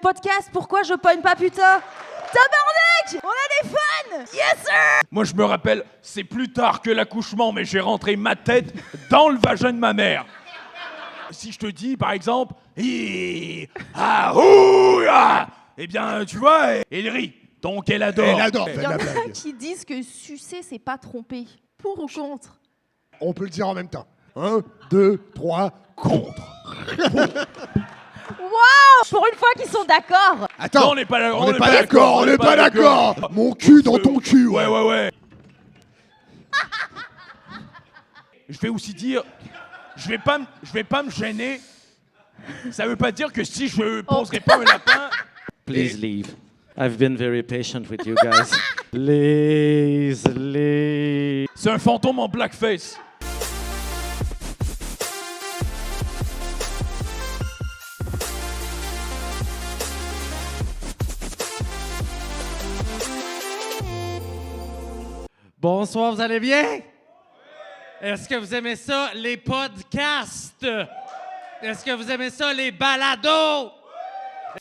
podcast Pourquoi je pogne pas putain. Tabarnak! On a des fans! Yes sir! Moi je me rappelle, c'est plus tard que l'accouchement, mais j'ai rentré ma tête dans le vagin de ma mère. Si je te dis par exemple, eh bien tu vois, elle rit, donc elle adore. Elle adore. Il y en a qui disent que sucer c'est pas tromper. Pour ou contre? On peut le dire en même temps. 1, 2, 3, contre. Waouh! Pour une fois qu'ils sont d'accord. Attends, Non, on n'est pas d'accord. on n'est pas d'accord. Mon cul dans ton cul. Ouais. Je vais aussi dire, je vais pas me gêner. Ça veut pas dire que si je poserai pas un lapin. Please leave. I've been very patient with you guys. Please leave. C'est un fantôme en blackface. Bonsoir, vous allez bien? Est-ce que vous aimez ça, les podcasts? Est-ce que vous aimez ça, les balados?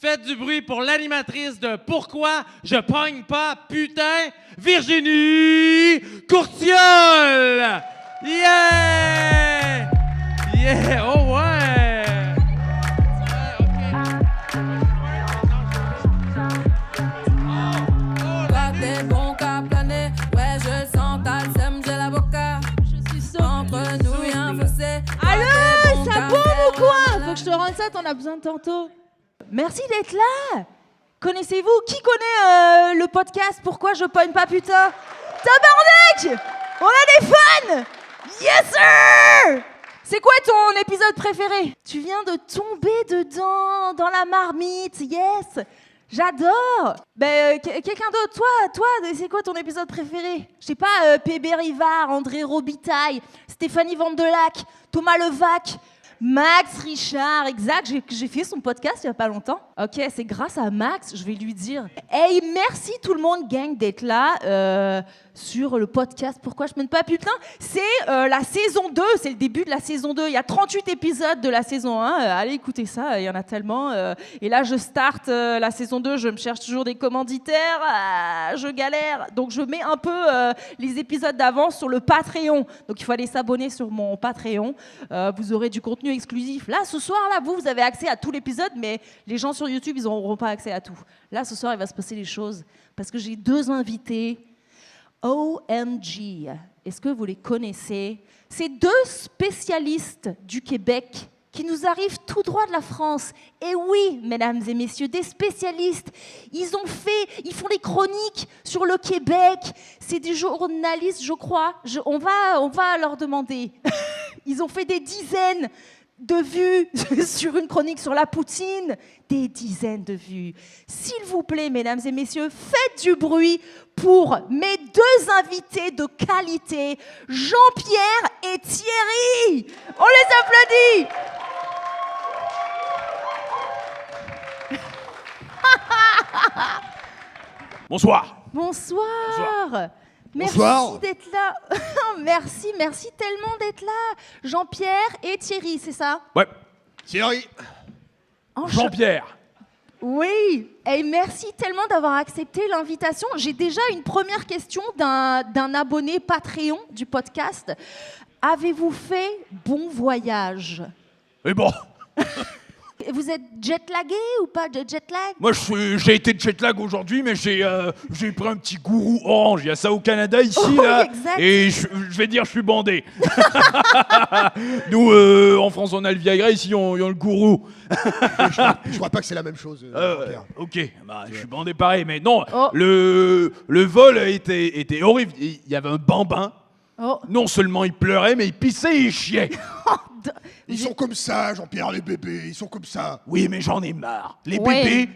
Faites du bruit pour l'animatrice de Pourquoi je pogne pas, putain, Virginie Courtiol! Yeah! Yeah! Oh ouais! Pas des bons qu'à planer, ouais je sens ta sème, j'ai l'avocat. Je suis sûre entre nous y'a un fossé. Allô, ça boum ou quoi? Faut que je te rende ça, t'en as besoin tantôt. Merci d'être là. Connaissez-vous? Qui connaît le podcast Pourquoi je pogne pas putain? Tabarnak! On a des fans! Yes sir! C'est quoi ton épisode préféré? Tu viens de tomber dedans, dans la marmite, yes! J'adore! Quelqu'un d'autre, toi, c'est quoi ton épisode préféré? Je sais pas, PB Rivard, André Robitaille, Stéphanie Vandelac, Thomas Levac, Max Richard, exact, j'ai fait son podcast il y a pas longtemps. Ok, c'est grâce à Max, je vais lui dire. Hey, merci tout le monde, gang, d'être là sur le podcast Pourquoi je pogne pas putain. C'est la saison 2, c'est le début de la saison 2. Il y a 38 épisodes de la saison 1. Allez écouter ça, il y en a tellement. Et là, je starte la saison 2, je me cherche toujours des commanditaires, je galère. Donc, je mets un peu les épisodes d'avance sur le Patreon. Donc, il faut aller s'abonner sur mon Patreon. Vous aurez du contenu exclusif. Là, ce soir, là, vous avez accès à tout l'épisode, mais les gens sur YouTube, ils n'auront pas accès à tout. Là, ce soir, il va se passer des choses. Parce que j'ai 2 invités. OMG. Est-ce que vous les connaissez? C'est 2 spécialistes du Québec qui nous arrivent tout droit de la France. Et oui, mesdames et messieurs, des spécialistes. Ils font des chroniques sur le Québec. C'est des journalistes, je crois. On va leur demander. Ils ont fait des dizaines de vues sur une chronique sur la poutine. Des dizaines de vues. S'il vous plaît, mesdames et messieurs, faites du bruit pour mes 2 invités de qualité, Jean-Pierre et Thierry. On les applaudit. Bonsoir. Bonsoir. Merci Bonsoir. d'être là. Merci tellement d'être là. Jean-Pierre et Thierry, c'est ça? Ouais. Thierry. Jean-Pierre. Oui. Et merci tellement d'avoir accepté l'invitation. J'ai déjà une première question d'un abonné Patreon du podcast. Avez-vous fait bon voyage? Mais bon. Vous êtes jet-lagué ou pas de jet-lag? Moi, j'ai été de jet lag aujourd'hui, mais j'ai pris un petit gourou orange. Il y a ça au Canada, ici, là. Exact. Et je vais dire, je suis bandé. Nous, en France, on a le Viagra. Ici, on a le gourou. Je crois pas que c'est la même chose. Pierre. Ok, bah, je suis bandé pareil. Mais non, Oh. le vol était horrible. Il y avait un bambin. Oh. Non seulement il pleurait, mais il pissait et il chiait. Ils sont comme ça, Jean-Pierre, les bébés. Ils sont comme ça. Oui, mais j'en ai marre. Les Ouais. bébés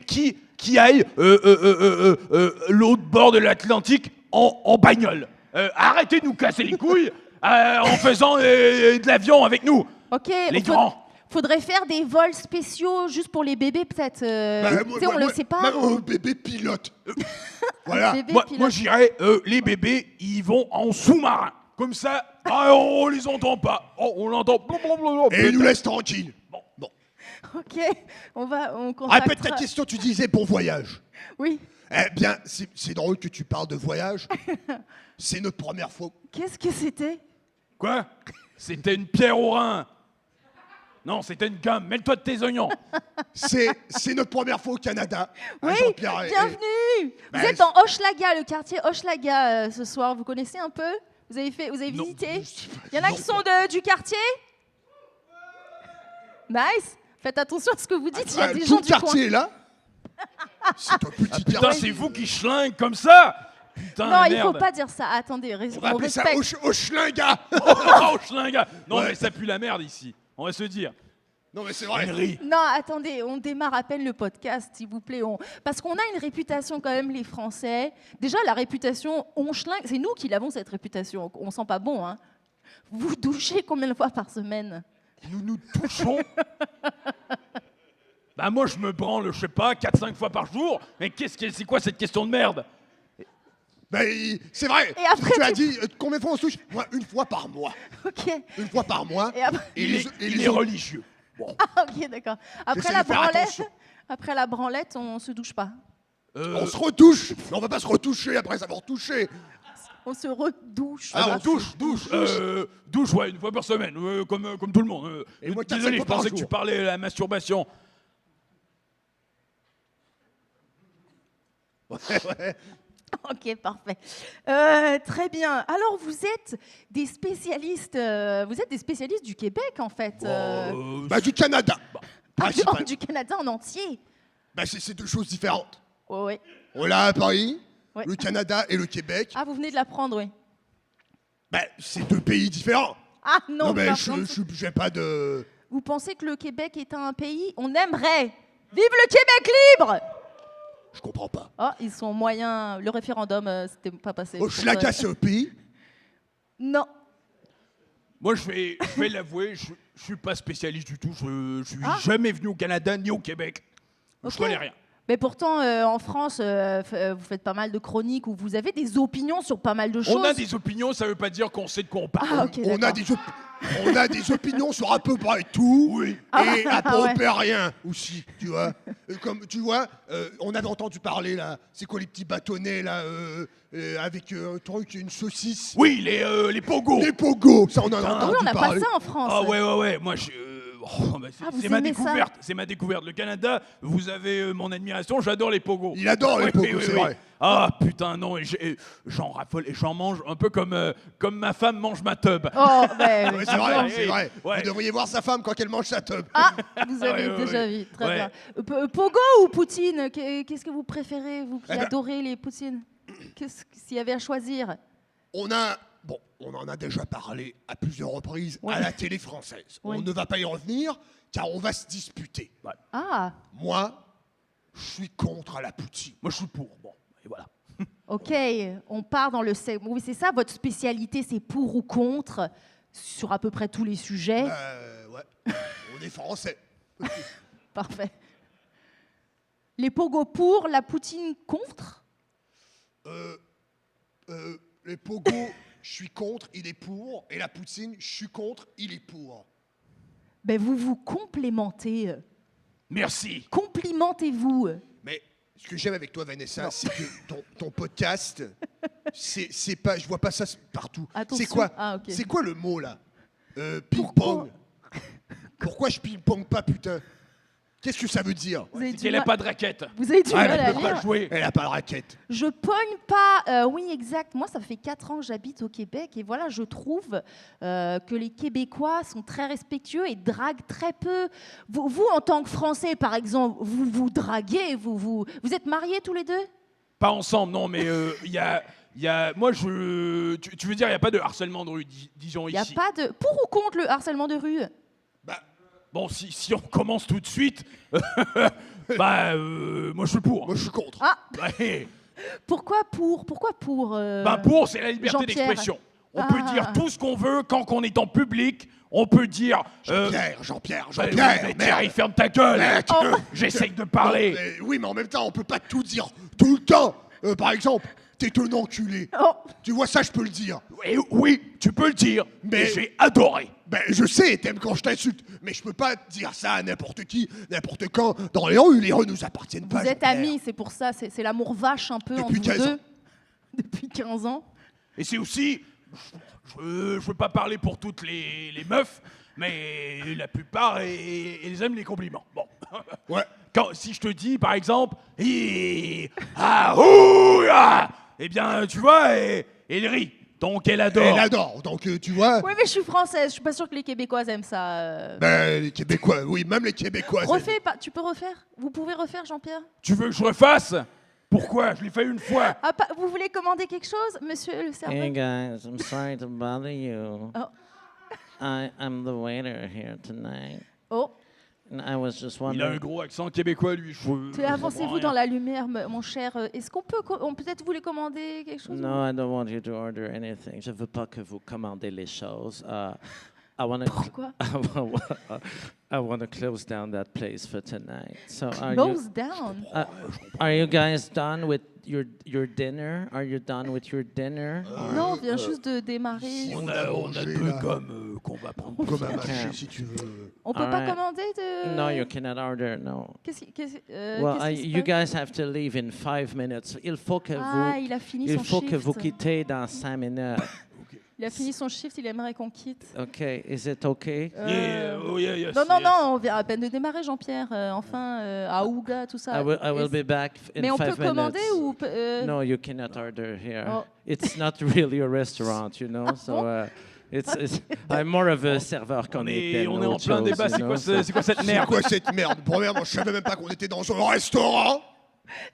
qui aillent l'autre bord de l'Atlantique en bagnole. Arrêtez de nous casser les couilles en faisant de l'avion avec nous. Ok. Les grands. Faudrait faire des vols spéciaux juste pour les bébés, peut-être. Tu sais, on le sait pas. Bébé pilote. Voilà. Bébé Moi, pilote. moi je dirais, les bébés, ils vont en sous-marin. Comme ça, on les entend pas. Oh, on l'entend. Et ils nous laissent tranquilles. Bon. Ok, on contactera... Répète ta question, tu disais bon voyage. Oui. Eh bien, c'est drôle que tu parles de voyage. C'est notre première fois. Qu'est-ce que c'était? Quoi? C'était une pierre au rein. Non, c'était une gomme. Mêle-toi de tes oignons. C'est notre première fois au Canada. Oui, Ah, Jean-Pierre, bienvenue. Vous Ben, êtes dans Hochelaga, le quartier Hochelaga ce soir. Vous connaissez un peu? Vous avez Non. visité? Il y en a qui sont du quartier? Nice. Faites attention à ce que vous dites. Il y a des tout gens le du coin. quartier est là. C'est un petit Putain, quartier. c'est vous qui schlinguez comme ça? Putain, Non, il merde. faut pas dire ça. Attendez, On va on appeler ça respecte. Hochelinga. Oh, schlinga. Non, Ouais. mais ça pue la merde ici. On va se dire. Non, mais c'est vrai. Henry. Non, attendez, on démarre à peine le podcast, s'il vous plaît. Parce qu'on a une réputation quand même, les Français. Déjà, la réputation, on schlingue, c'est nous qui l'avons, cette réputation. On sent pas bon, hein. Vous douchez combien de fois par semaine? Nous nous touchons. Bah moi je me branle, je sais pas, 4-5 fois par jour. Mais c'est quoi cette question de merde? Ben, c'est vrai. Et après, tu as dit combien de fois on se touche? Moi, une fois par mois. Ok. Une fois par mois. Et après... Il est religieux. Bon. Ah, ok, d'accord. Après J'essaie la de faire branlette, attention. on se douche pas. On se retouche. Mais on va pas se retoucher après ça va retoucher. On se redouche. Ah, Ah, on douche, douche, ouais, une fois par semaine, comme tout le monde. Et moi, 4-5 Désolé, je fois par pensais que jour. tu parlais de la masturbation. Ouais. Ok, parfait. Très bien. Alors, vous êtes des spécialistes. Vous êtes des spécialistes du Québec, en fait. Bah, du Canada. Principalement. Du Canada en entier. Bah, c'est deux choses différentes. Ouais, ouais. On l'a à Paris, Ouais. le Canada et le Québec. Ah, vous venez de l'apprendre, oui. Bah, c'est deux pays différents. Ah non, mais par je contre, j'ai pas de. vous pensez que le Québec est un pays? On aimerait. Vive le Québec libre! Je comprends pas. Oh, ils sont moyens. Le référendum, c'était pas passé. Hochelaga, c'est un pays. Non. Moi, je vais l'avouer, je suis pas spécialiste du tout. Je suis Ah. jamais venu au Canada ni au Québec. Ok. Je connais rien. Mais pourtant, en France, vous faites pas mal de chroniques où vous avez des opinions sur pas mal de choses. On a des opinions, ça veut pas dire qu'on sait de quoi on parle. Ah, ok, On d'accord. a des opinions sur à peu près tout. Oui. Et à peu ouais. près rien aussi, tu vois. Comme tu vois, on avait entendu parler là. C'est quoi les petits bâtonnets là avec un truc, une saucisse. Oui, les pogos. Les pogos, ça on en a Oui, entendu on n'a pas parler. ça en France. Ah ouais. Moi, bah, Ah, vous c'est ma aimez ça? découverte. C'est ma découverte. Le Canada, vous avez mon admiration. J'adore les pogos. Il adore les Oui, pogos, oui, c'est oui. vrai. Ah putain non, j'en raffole et j'en mange un peu comme ma femme mange ma tub. Oh, ben, Ouais, c'est vrai, c'est vrai. Ouais. Vous devriez voir sa femme quand elle mange sa tub. Ah, vous avez Ouais, déjà ouais. vu. Très Ouais. bien. Pogo ou Poutine? Qu'est-ce que vous préférez, vous qui Eh ben- adorez les Poutines? S'il y avait à choisir? On en a déjà parlé à plusieurs reprises Ouais. à la télé française. Oui. On ne va pas y revenir car on va se disputer. Ah, Moi, je suis contre la Poutine. Moi je suis pour. Bon, et voilà. ok. On part dans le... Oui, c'est ça, votre spécialité, c'est pour ou contre sur à peu près tous les sujets. Ouais. On est français. Parfait. Les Pogo pour, la Poutine contre? Les pogos, je suis contre, il est pour. Et la Poutine, je suis contre, il est pour. Ben, vous vous complémentez. Merci. Complimentez-vous. Mais ce que j'aime avec toi, Vanessa, c'est que ton podcast, c'est pas, je vois pas ça partout. Attention. C'est quoi Ah, ok. C'est quoi le mot là Ping-pong. Pourquoi je ping-pong pas, putain? Qu'est-ce que ça veut dire? Vous avez C'est du qu'elle n'a mal- pas de raquette. Vous avez du Ah, mal elle à peut lire. Pas jouer. Elle a pas de raquette. Je pogne pas. Oui, exact. Moi, ça fait 4 ans que j'habite au Québec et voilà, je trouve que les Québécois sont très respectueux et draguent très peu. Vous, en tant que Français, par exemple, vous draguez, vous êtes mariés tous les deux? Pas ensemble, non, mais il y a, moi tu veux dire il y a pas de harcèlement de rue, disons Il n'y a ici. pas de. Pour ou contre le harcèlement de rue? Bah, Bon, si on commence tout de suite, bah moi je suis pour. moi je suis contre. Ah, Ouais. pourquoi pour? Ben pour, c'est la liberté Jean-Pierre. d'expression. On Ah. peut dire tout ce qu'on veut quand on est en public. On peut dire. Jean-Pierre, bah, Jean-Pierre, mais Thierry, ferme ta gueule. Mec. J'essaye de parler. Oui, mais en même temps, on peut pas tout dire tout le temps. Par exemple, t'es un enculé. Oh. Tu vois, ça, je peux le dire. Et oui, tu peux le dire, mais Mais- j'ai adoré. Ben, je sais, t'aimes quand je t'insulte, mais je peux pas dire ça à n'importe qui, n'importe quand. Dans les rues nous appartiennent pas. Vous êtes Jean-Pierre. amis, c'est pour ça. C'est l'amour vache un peu Depuis entre vous 15 deux. ans. Depuis 15 ans. Et c'est aussi, je veux pas parler pour toutes les meufs, mais la plupart, ils aiment les compliments. Bon. Ouais. Si je te dis, par exemple, ah, ouh, ah, eh bien, tu vois, elle rit. Donc, elle adore. Elle adore, donc tu vois. Oui, mais je suis française. Je suis pas sûre que les Québécoises aiment ça. Ben, les Québécois, oui, même les Québécois. Refais pas. Tu peux refaire. Vous pouvez refaire, Jean-Pierre. Tu veux que je refasse? Pourquoi? Je l'ai fait une fois. Ah, vous voulez commander quelque chose, monsieur le serveur? Hey guys, I'm sorry to bother you. Oh. I'm the waiter here tonight. Oh, And I was just Il a un wondering. gros accent québécois, lui. avancez-vous dans la lumière, mon cher. Est-ce qu'on peut, peut-être vous voulez commander quelque chose? No, I don't want you to order anything. Je veux pas que vous commandez les choses. I want to. Pourquoi? I want to close down that place for tonight. So Close down. are you guys done with your dinner? Are you done with your dinner? Non, on vient juste de démarrer. On a manger, peu là. comme qu'on va prendre. Comme un Ok. marché, si tu veux. On peut pas Alright. commander de. No, you cannot order. No. Qu'est-ce qui Well, se you passe? guys have to leave in 5 minutes. Il faut que Ah, vous. il a fini Il son faut shift. que vous quittez dans 5 minutes. Il a fini son shift, il aimerait qu'on quitte. Okay, is it okay? Yes, Non, non, yes. non, on vient à peine de démarrer, Jean-Pierre. Enfin, à Ouga, tout ça. I will be back in 5 minutes. Mais on peut commander ou... No, you cannot order here. Oh. It's not really a restaurant, you know. So it's I'm more of a serveur On comique est than en plein autre débat. chose, you know, C'est quoi cette C'est merde? quoi cette merde? Premièrement, je savais même pas qu'on était dans un restaurant.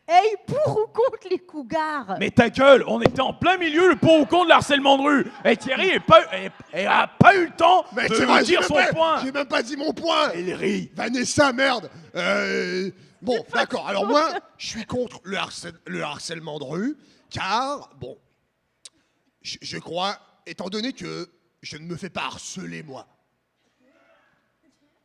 Hey, pour ou contre les cougars? Mais ta gueule, on était en plein milieu, le pour ou contre le harcèlement de rue. Et Thierry a pas eu le temps Mais de c'est vrai, dire son point. j'ai même pas dit mon point. Elle rit. Vanessa, merde. Bon, d'accord. Alors moi, je suis contre le harcèlement de rue, car, bon, je crois, étant donné que je ne me fais pas harceler, moi.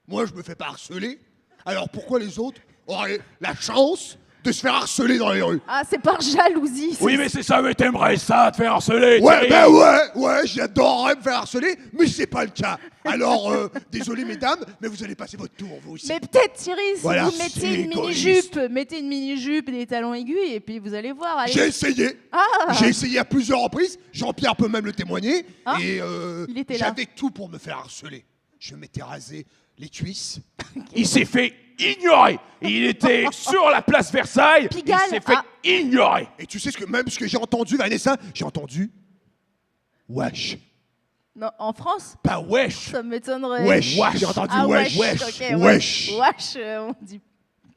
Moi, je me fais pas harceler. Alors pourquoi les autres auraient la chance de se faire harceler dans les rues? Ah, c'est par jalousie. Oui, mais c'est ça, mais t'aimerais ça, te faire harceler. Ouais, Thierry. ben ouais, j'adorerais me faire harceler, mais c'est pas le cas. Alors, désolé mesdames, mais vous allez passer votre tour, vous aussi. Mais peut-être, Thierry, si Voilà, vous c'est mettez une égoïste. mini-jupe, des talons aiguilles, et puis vous allez voir. Allez. J'ai essayé. Ah. J'ai essayé à plusieurs reprises. Jean-Pierre peut même le témoigner. Ah. Et Il était là. j'avais tout pour me faire harceler. Je m'étais rasé les cuisses. Il s'est fait ignorer. Il était sur la place Versailles. Pigalle. Il s'est fait Ah. ignorer. Et tu sais ce que j'ai entendu, Vanessa? J'ai entendu wesh. Non, en France, Pas wesh. ça m'étonnerait. Wesh. Wesh. J'ai entendu Ah, wesh. wesh. Ok, Wesh. Wesh, on dit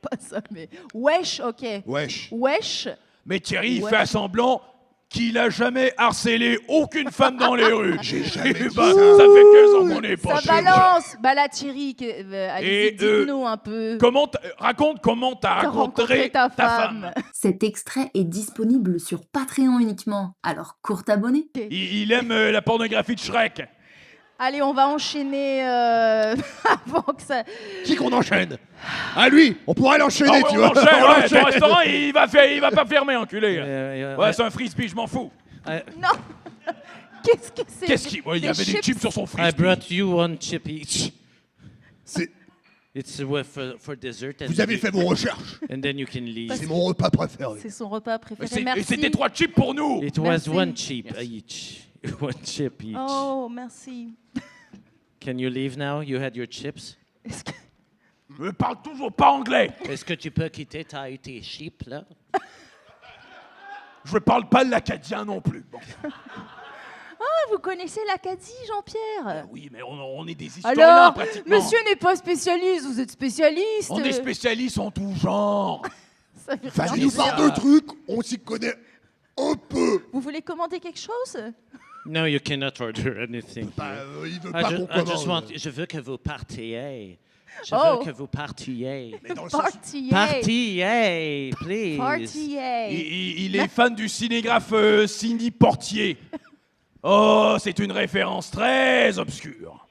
pas ça, mais. Wesh, ok. Wesh. Mais Thierry, il Ouais. fait semblant qu'il a jamais harcelé aucune femme dans les rues. J'ai jamais Eh dit ben, ça. ça fait 15 ans qu'on est Ça pas chez balance. Bah là, Thierry, allez-y, Et, dites-nous un peu. Raconte comment t'as T'as rencontré ta femme. Cet extrait est disponible sur Patreon uniquement, alors cours t'abonner. Il aime la pornographie de Shrek. Allez, on va enchaîner avant que ça. Qui qu'on enchaîne? Ah lui, on pourrait l'enchaîner, Ah ouais, tu on vois. enchaîne, On ouais, l'enchaîne. ton restaurant, il va pas fermer, enculé. Yeah, Ouais, c'est un frisbee, je m'en fous. Non. Qu'est-ce que c'est? Qu'est-ce qu'il... Ouais, il y avait des chips sur son I frisbee. brought you one chip each. C'est- It's for dessert. And Vous avez fait vos recherches. And then you can leave. C'est mon repas préféré. C'est son repas Mais préféré. Merci. c'était 3 chips pour nous. It was Merci. one chip each. One chip each. Oh, merci. Can you leave now? You had your chips. Est-ce que- Me parle toujours pas anglais. Est-ce que tu peux quitter tes chips, là? Je parle pas l'acadien non plus. Bon. Ah, vous connaissez l'Acadie, Jean-Pierre? Oui, mais on est des historiens Alors, pratiquement. monsieur n'est pas spécialiste, vous êtes spécialiste. On est spécialistes en tout genre. Ça veut rien Vas-y, nous dire. parle de trucs, on s'y connaît un peu. Vous voulez commander quelque chose? No, you cannot order anything. Bah, here. il veut I pas ju- qu'on I just commande. je veux que vous partiez. Je Oh. veux que vous partiez. Mais dans le sens- Partier. Partiez, please. Partier. Il est fan du cinégraphe Cindy Portier. Oh, c'est une référence très obscure.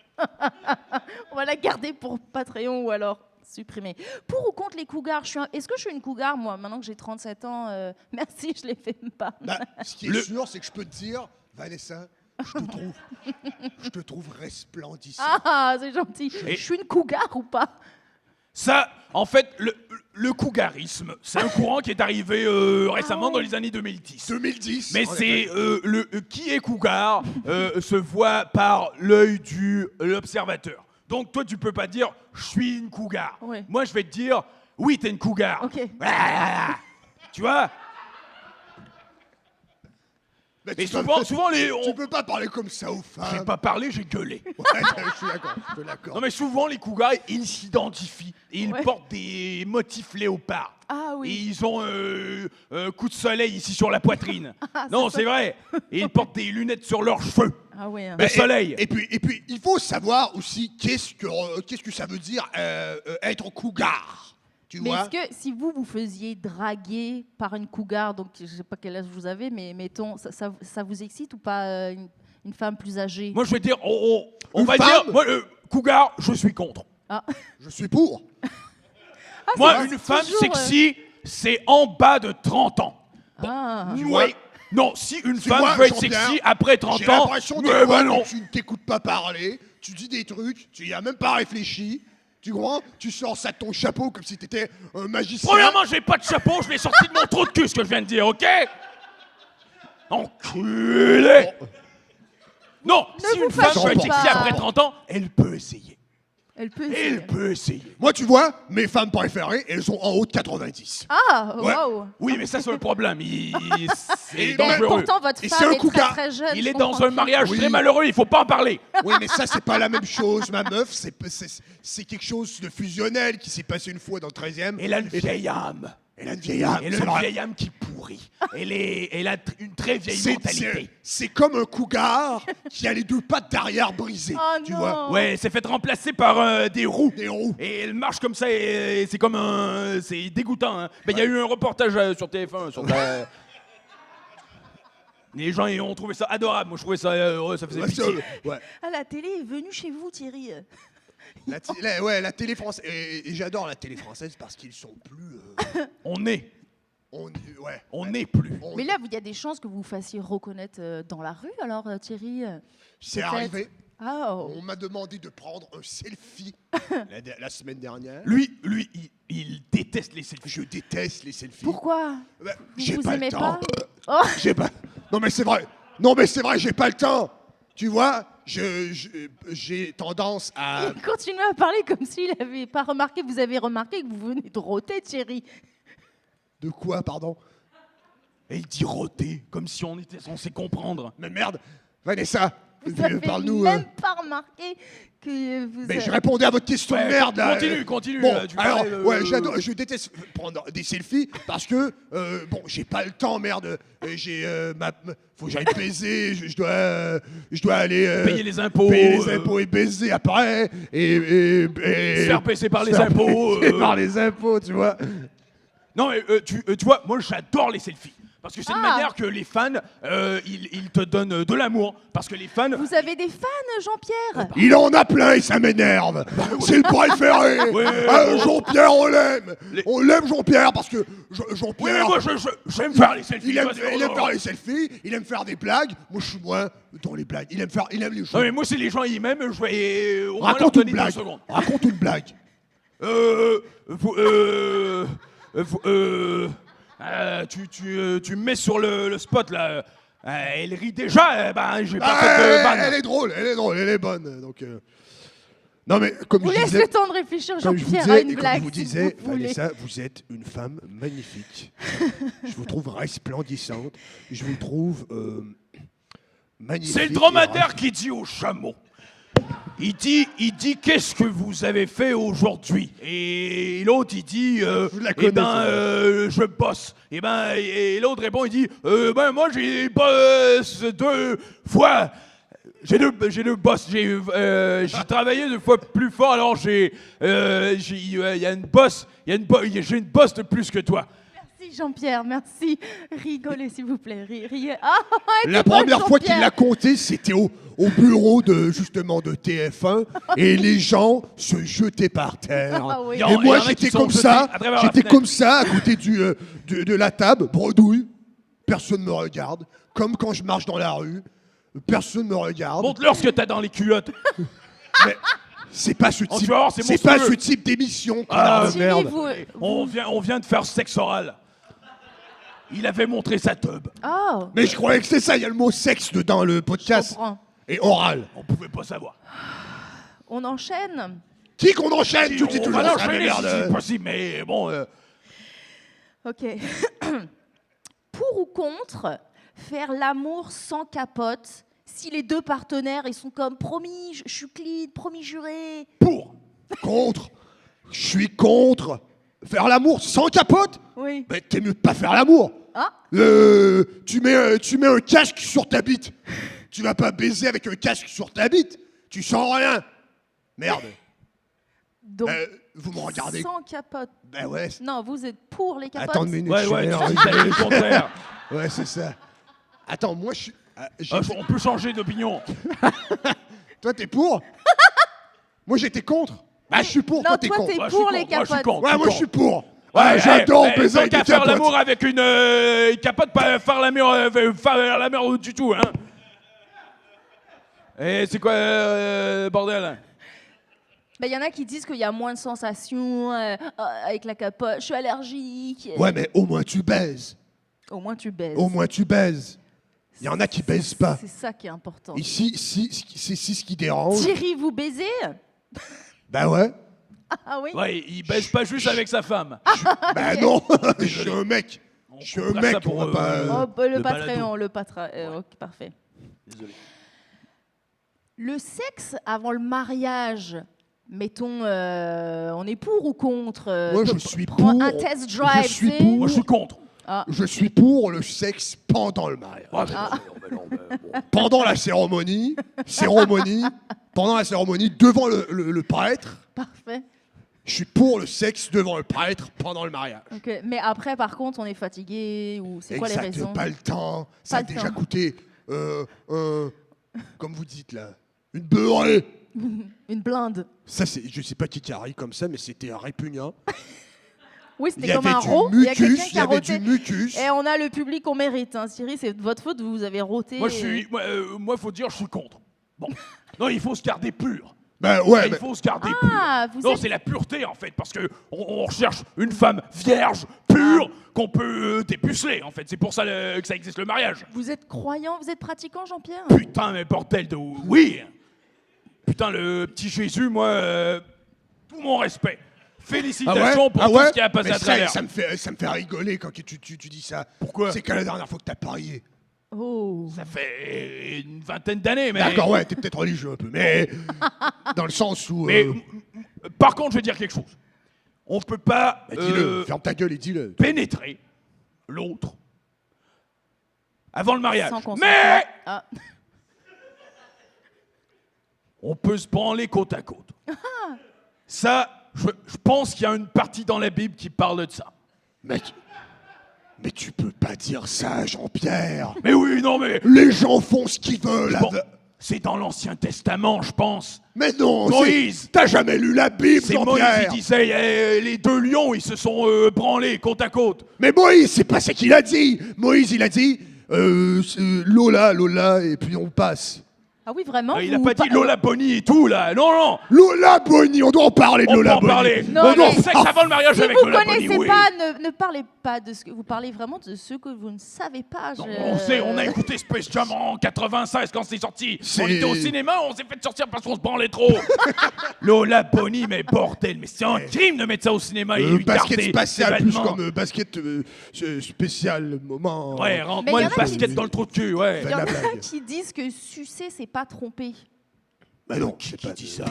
On va la garder pour Patreon ou alors supprimé. Pour ou contre les cougars? Est-ce que je suis une cougar, moi, maintenant que j'ai 37 ans? Merci, je les fais pas. Bah, ce qui est sûr, c'est que je peux te dire, Vanessa, je te trouve resplendissant. Ah, c'est gentil. Je suis une cougar ou pas? Ça, en fait, le cougarisme, c'est un courant qui est arrivé récemment dans les années 2010. 2010. Mais en c'est effet. qui est cougar se voit par l'œil de l'observateur. Donc toi, tu peux pas dire je suis une cougar. Ouais. Moi, je vais te dire oui, t'es une cougar. Ok. Tu vois? Mais Et tu peux- souvent les. Tu peux pas parler comme ça aux J'ai femmes. pas parlé, j'ai gueulé. Ouais, je suis d'accord. Non mais souvent les cougars, ils s'identifient et ils Ouais. portent des motifs léopards. Ah Et oui. ils ont un coup de soleil ici sur la poitrine. Non, c'est vrai. Et ils portent des lunettes sur leurs cheveux. Ah oui. Le soleil. Et puis, il faut savoir aussi qu'est-ce que ça veut dire être cougar. Tu Mais vois? est-ce que si vous faisiez draguer par une cougar, donc je sais pas quel âge vous avez, mais mettons, ça vous excite ou pas une femme plus âgée? Moi, je vais dire, on Une va femme dire, moi, cougar, je suis contre. Ah. Je suis pour. Moi, vrai, une c'est femme toujours, sexy, c'est en bas de 30 ans. Ah. Tu vois? Non, si une Tu femme vois, veut être Jean-Pierre, sexy après 30 J'ai ans, l'impression des mais fois ben non. que tu ne t'écoutes pas parler, tu dis des trucs, tu y as même pas réfléchi. Tu comprends? Tu sors ça de ton chapeau comme si t'étais un magicien. Premièrement, j'ai pas de chapeau, je l'ai sorti de mon trou de cul, ce que je viens de dire, ok? Enculé! Non, si vous une femme veut être fâchez sexy pas. après 30 ans, elle peut essayer. Elle peut essayer. Elle peut essayer. Moi, tu vois, mes femmes préférées, elles sont en haut de 90. Ah, Ouais. waouh. Oui, mais ça, c'est le problème. C'est Et Mais dangereux. pourtant, votre Et c'est femme un est cougar. très jeune. Il je est dans comprends un mariage Oui. très malheureux, il faut pas en parler. Oui, mais ça, c'est pas la même chose, ma meuf. C'est quelque chose de fusionnel qui s'est passé une fois dans le 13e. Elle a une vieille âme. Elle a une vieille âme. Elle c'est a une vrai. vieille âme qui pourrit. Elle a une très vieille C'est- mentalité. C'est comme un cougar qui a les deux pattes derrière brisées. Oh tu non. vois? Ouais, elle s'est fait remplacer par des roues. Des roues. Et elle marche comme ça et c'est comme un... C'est dégoûtant. Hein. Ben, il y a eu un reportage sur TF1 sur la... Les gens ils ont trouvé ça adorable. Moi, je trouvais ça heureux, ça faisait Ouais, pitié. ouais. Ah, la télé est venue chez vous, Thierry. La télé française. Et j'adore la télé française parce qu'ils sont plus. On est. Ouais. On n'est plus. Mais là, il y a des chances que vous vous fassiez reconnaître dans la rue, alors, Thierry? C'est peut-être. arrivé. Ah, oh. On m'a demandé de prendre un selfie la semaine dernière. Lui, il déteste les selfies. Je déteste les selfies. Pourquoi? Bah, Vous j'ai vous pas aimez le temps. pas? Oh. J'ai pas. Non mais c'est vrai. Non mais c'est vrai, j'ai pas le temps. Tu vois, j'ai tendance à. Il continue à parler comme s'il n'avait pas remarqué. Vous avez remarqué que vous venez de rôter, Thierry. De quoi, pardon? Et il dit roter, comme si on était censé comprendre. Mais merde, Vanessa, Vous avez parle-nous. même pas remarqué que vous... Mais je répondais à votre question de Ouais, merde là. Continue. Bon, tu alors, parlais, ouais, je déteste prendre des selfies parce que, bon, j'ai pas le temps, merde. Faut que j'aille baiser, je dois aller payer les impôts. Et baiser après. Et Se faire baisser par les se faire impôts. baiser par les impôts, tu vois. Non, mais tu vois, moi j'adore les selfies. Parce que c'est une Ah. manière que les fans, ils te donnent de l'amour. Parce que les fans. Vous avez des fans, Jean-Pierre? Il en a plein et ça m'énerve. C'est le préféré. Ouais, bon. Jean-Pierre, on l'aime. On l'aime Jean-Pierre parce que Oui, mais Jean-Pierre. moi j'aime faire les selfies. Il aime, toi, il aime faire les selfies, il aime faire des blagues. Moi, je suis moins dans les blagues. Il aime les choses. Non, mais moi, si les gens ils m'aiment, je vais au moins leur Raconte une donner 2 blague. secondes. Raconte une blague. Tu me mets sur le spot là. Elle rit déjà, ben j'ai pas fait de vanne. Elle est drôle, elle est bonne. Donc, non, mais comme Vous je laissez disais, le temps de réfléchir, comme je vous Jean-Pierre, à disais, une et comme blague, je vous si disais, vous voulez. Vanessa, vous êtes une femme magnifique. Je vous trouve resplendissante. Je vous trouve magnifique. C'est le dromadaire qui dit au chameau. Il dit qu'est-ce que vous avez fait aujourd'hui? Et l'autre il dit la eh connais, ben je bosse. Et l'autre répond, il dit moi j'ai bossé 2 fois. J'ai deux boss. J'ai travaillé 2 fois plus fort. Alors j'ai une boss de plus que toi. Merci Jean-Pierre, merci. Rigolez s'il vous plaît, riez. Ah, La première fois qu'il l'a compté, c'était au bureau de TF1 et les gens se jetaient par terre. Ah oui. Et Il y en moi a qui j'étais sont comme jetés ça, à travers la fenêtre. à côté de la table, bredouille. Personne me regarde, comme quand je marche dans la rue. Personne me regarde. Montre-leur ce que t'as dans les culottes. Mais c'est pas ce Oh, type, tu vas voir, c'est c'est pas monstrueux. ce type d'émission. Ah, connard de Thierry, merde. On vient de faire sexe oral. Il avait montré sa teub. Oh, Mais je croyais que c'est ça. Il y a le mot sexe dedans le je podcast comprends. et oral. On pouvait pas savoir. On enchaîne. Qui qu'on enchaîne tout de suite On toujours va ça, l'enchaîner merde. si c'est possible, mais bon... Ok. Pour ou contre faire l'amour sans capote si les deux partenaires ils sont comme promis, je suis clean, promis juré. Pour. Contre. Je suis contre. Faire l'amour sans capote. Oui. Mais t'es mieux de pas faire l'amour. Ah, Tu mets un casque sur ta bite. Tu vas pas baiser avec un casque sur ta bite. Tu sens rien. Merde. donc Vous me regardez. sans capote. Ben ouais. Non, vous êtes pour les capotes. Attends une minute. Ouais, je suis ouais, énervé. c'est le contraire. Ouais, c'est ça. Attends, moi je suis. On peut changer d'opinion. Toi t'es pour. Moi j'étais contre. Bah je suis pour. Non, toi t'es toi contre. t'es Moi, je pour suis les contre, moi, je suis capotes. contre. Ouais, moi je suis pour. Ouais, Ouais, j'adore hey, baiser tant avec des qu'à faire capotes. l'amour avec une capote, pas faire la mer du tout, hein. Et c'est quoi, bordel? Il y en a qui disent qu'il y a moins de sensations avec la capote. Je suis allergique. Ouais, mais au moins tu baises. Au moins tu baises. Au moins tu baises. Il y en a qui baisent pas. C'est ça qui est important. Ici, c'est ce qui dérange. Thierry, vous baisez? Bah ouais. Ah oui. Ouais, il baisse pas juste avec sa femme. Bah non. Je suis un mec. Je suis un fera mec. ça pour, On va pas. Oh, bah, le le Patreon, balado. ok, parfait. Désolé. Le sexe avant le mariage, mettons, on est pour ou contre Moi, je suis prends pour. un test drive, Je suis tu sais. pour. Moi, je suis contre. Je suis pour le sexe pendant le mariage. Pendant la cérémonie, pendant la cérémonie, devant le prêtre, Parfait. je suis pour le sexe devant le prêtre pendant le mariage. Ok. Mais après, par contre, on est fatigué ou c'est quoi les Exact, raisons? pas le temps. Ça Pas a le déjà temps. coûté, comme vous dites là, une beurrée. Une blinde. Ça, je sais pas qui a ri comme ça, mais c'était répugnant. Oui, Il c'était y comme avait un du rot. Il y a quelqu'un mucus, il qui y a avait du roté. mucus. Et on a le public qu'on mérite. Hein. Thierry, c'est de votre faute, vous avez roté. Moi, faut dire, je suis contre. Bon. Non, il faut se garder pur. Ben ouais, Il mais faut se garder Ah, pur. vous Non, êtes- c'est la pureté, en fait, parce que on recherche une femme vierge, pure, qu'on peut dépuceler, en fait. C'est pour ça que ça existe le mariage. Vous êtes croyant, vous êtes pratiquant, Jean-Pierre? Putain, mais bordel de... Oui. Putain, le petit Jésus, moi, tout mon respect. Félicitations pour tout ce qui a passé Mais à travers. ça me fait rigoler quand tu dis ça. Pourquoi? C'est quand la dernière fois que t'as parié. Oh. Ça fait une vingtaine d'années, mais... D'accord, ouais, t'es peut-être religieux un peu, mais dans le sens où... Mais par contre, je vais dire quelque chose. On peut pas bah, dis-le, ferme ta gueule et dis-le. pénétrer l'autre avant le mariage. Sans consentement. Mais Ah. on peut se branler côte à côte. Ça, je pense qu'il y a une partie dans la Bible qui parle de ça. Mais tu peux pas dire ça, Jean-Pierre. Mais oui, non, mais... Les gens font ce qu'ils veulent. Bon, c'est dans l'Ancien Testament, je pense. Mais non, Moïse. t'as jamais lu la Bible, C'est Moïse Jean-Pierre. qui disait, les deux lions, ils se sont branlés côte à côte. Mais Moïse, c'est pas ce qu'il a dit. Moïse, il a dit Lola, et puis on passe. Ah oui, vraiment? Il a vous pas dit Lola Bonnie et tout, là. Non, non. Lola Bonnie, on doit en parler de On peut Lola en Bonnie. parler. Non, On mais- sexe avant le mariage Si avec vous Lola Bonnie, connaissez oui. pas, ne parlez pas de ce que vous parlez vraiment de ce que vous ne savez pas. Non, on sait, on a écouté Space Jam en 96 quand c'est sorti. C'est- On était au cinéma, on s'est fait sortir parce qu'on se branlait trop. Lola Bonnie, mais bordel, mais c'est un crime de mettre ça au cinéma et lui Basket garder spatial, ses plus vêtements. comme basket spécial moment. Ouais, Mais rentre-moi y en le a basket qui- dans le trou de cul, ouais. Il y en la a blague. qui disent que sucer, c'est pas tromper. Bah non, c'est Qui pas dit ça?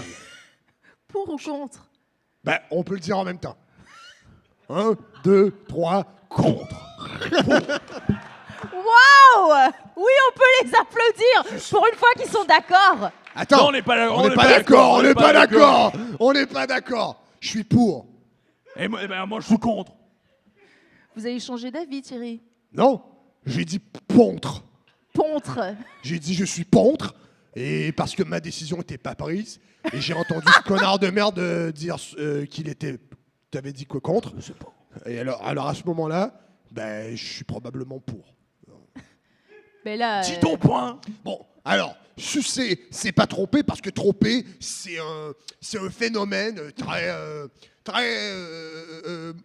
Pour ou contre? Bah, on peut le dire en même temps. 1, 2, 3, contre. Waouh! Oui, on peut les applaudir pour une fois qu'ils sont d'accord. Attends, Non, on n'est pas on n'est pas d'accord, on n'est pas d'accord, on n'est pas d'accord. Je suis pour. Et moi, je suis contre. Vous avez changé d'avis, Thierry. Non, j'ai dit pontre. Pontre. J'ai dit je suis pontre, et parce que ma décision n'était pas prise, et j'ai entendu ce connard de merde dire qu'il était... T'avais dit quoi contre? Je sais pas. Et alors à ce moment-là, ben, je suis probablement pour. Mais là... Dis ton point. Bon, alors, sucer, c'est pas tromper, parce que tromper, c'est un phénomène très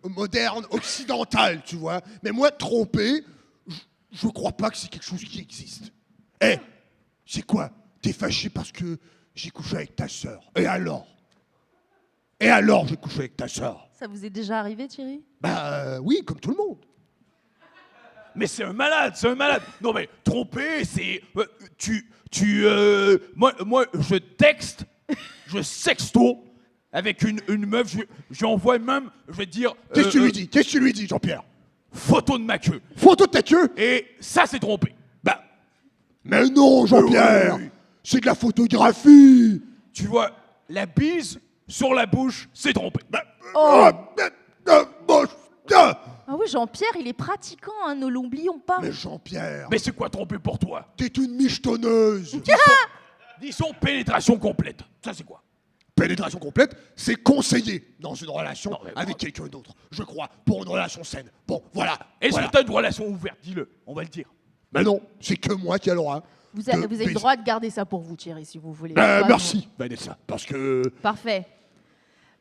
moderne, occidental, tu vois. Mais moi, tromper, je crois pas que c'est quelque chose qui existe. Eh, c'est quoi? T'es fâché parce que j'ai couché avec ta sœur. Et alors? J'ai couché avec ta sœur. Ça vous est déjà arrivé, Thierry? Bah oui, comme tout le monde. Mais c'est un malade. Non mais tromper, c'est moi je texte, je sexto avec une meuf, j'envoie même, je vais te dire Qu'est-ce que tu lui dis, Jean-Pierre? photo de ma queue. Photo de ta queue? Et ça c'est tromper. Bah, Mais non, Jean-Pierre, oui. c'est de la photographie. tu vois, la bise sur la bouche, c'est tromper. Bah, Ah oui, Jean-Pierre, il est pratiquant, hein, ne l'oublions pas. Mais Jean-Pierre, mais c'est quoi tromper pour toi? t'es une michetonneuse. Disons pénétration complète. Ça c'est quoi? Pénétration complète, c'est conseillé dans une relation Non, mais avec moi- quelqu'un d'autre, je crois, pour une relation saine. Bon, voilà. Est-ce voilà. que t'as une relation ouverte? Dis-le, on va le dire. Mais non, c'est que moi qui ai le droit. Vous avez baiser. le droit de garder ça pour vous, Thierry, si vous voulez. Pas Merci, Vanessa, parce que... nous. Parfait.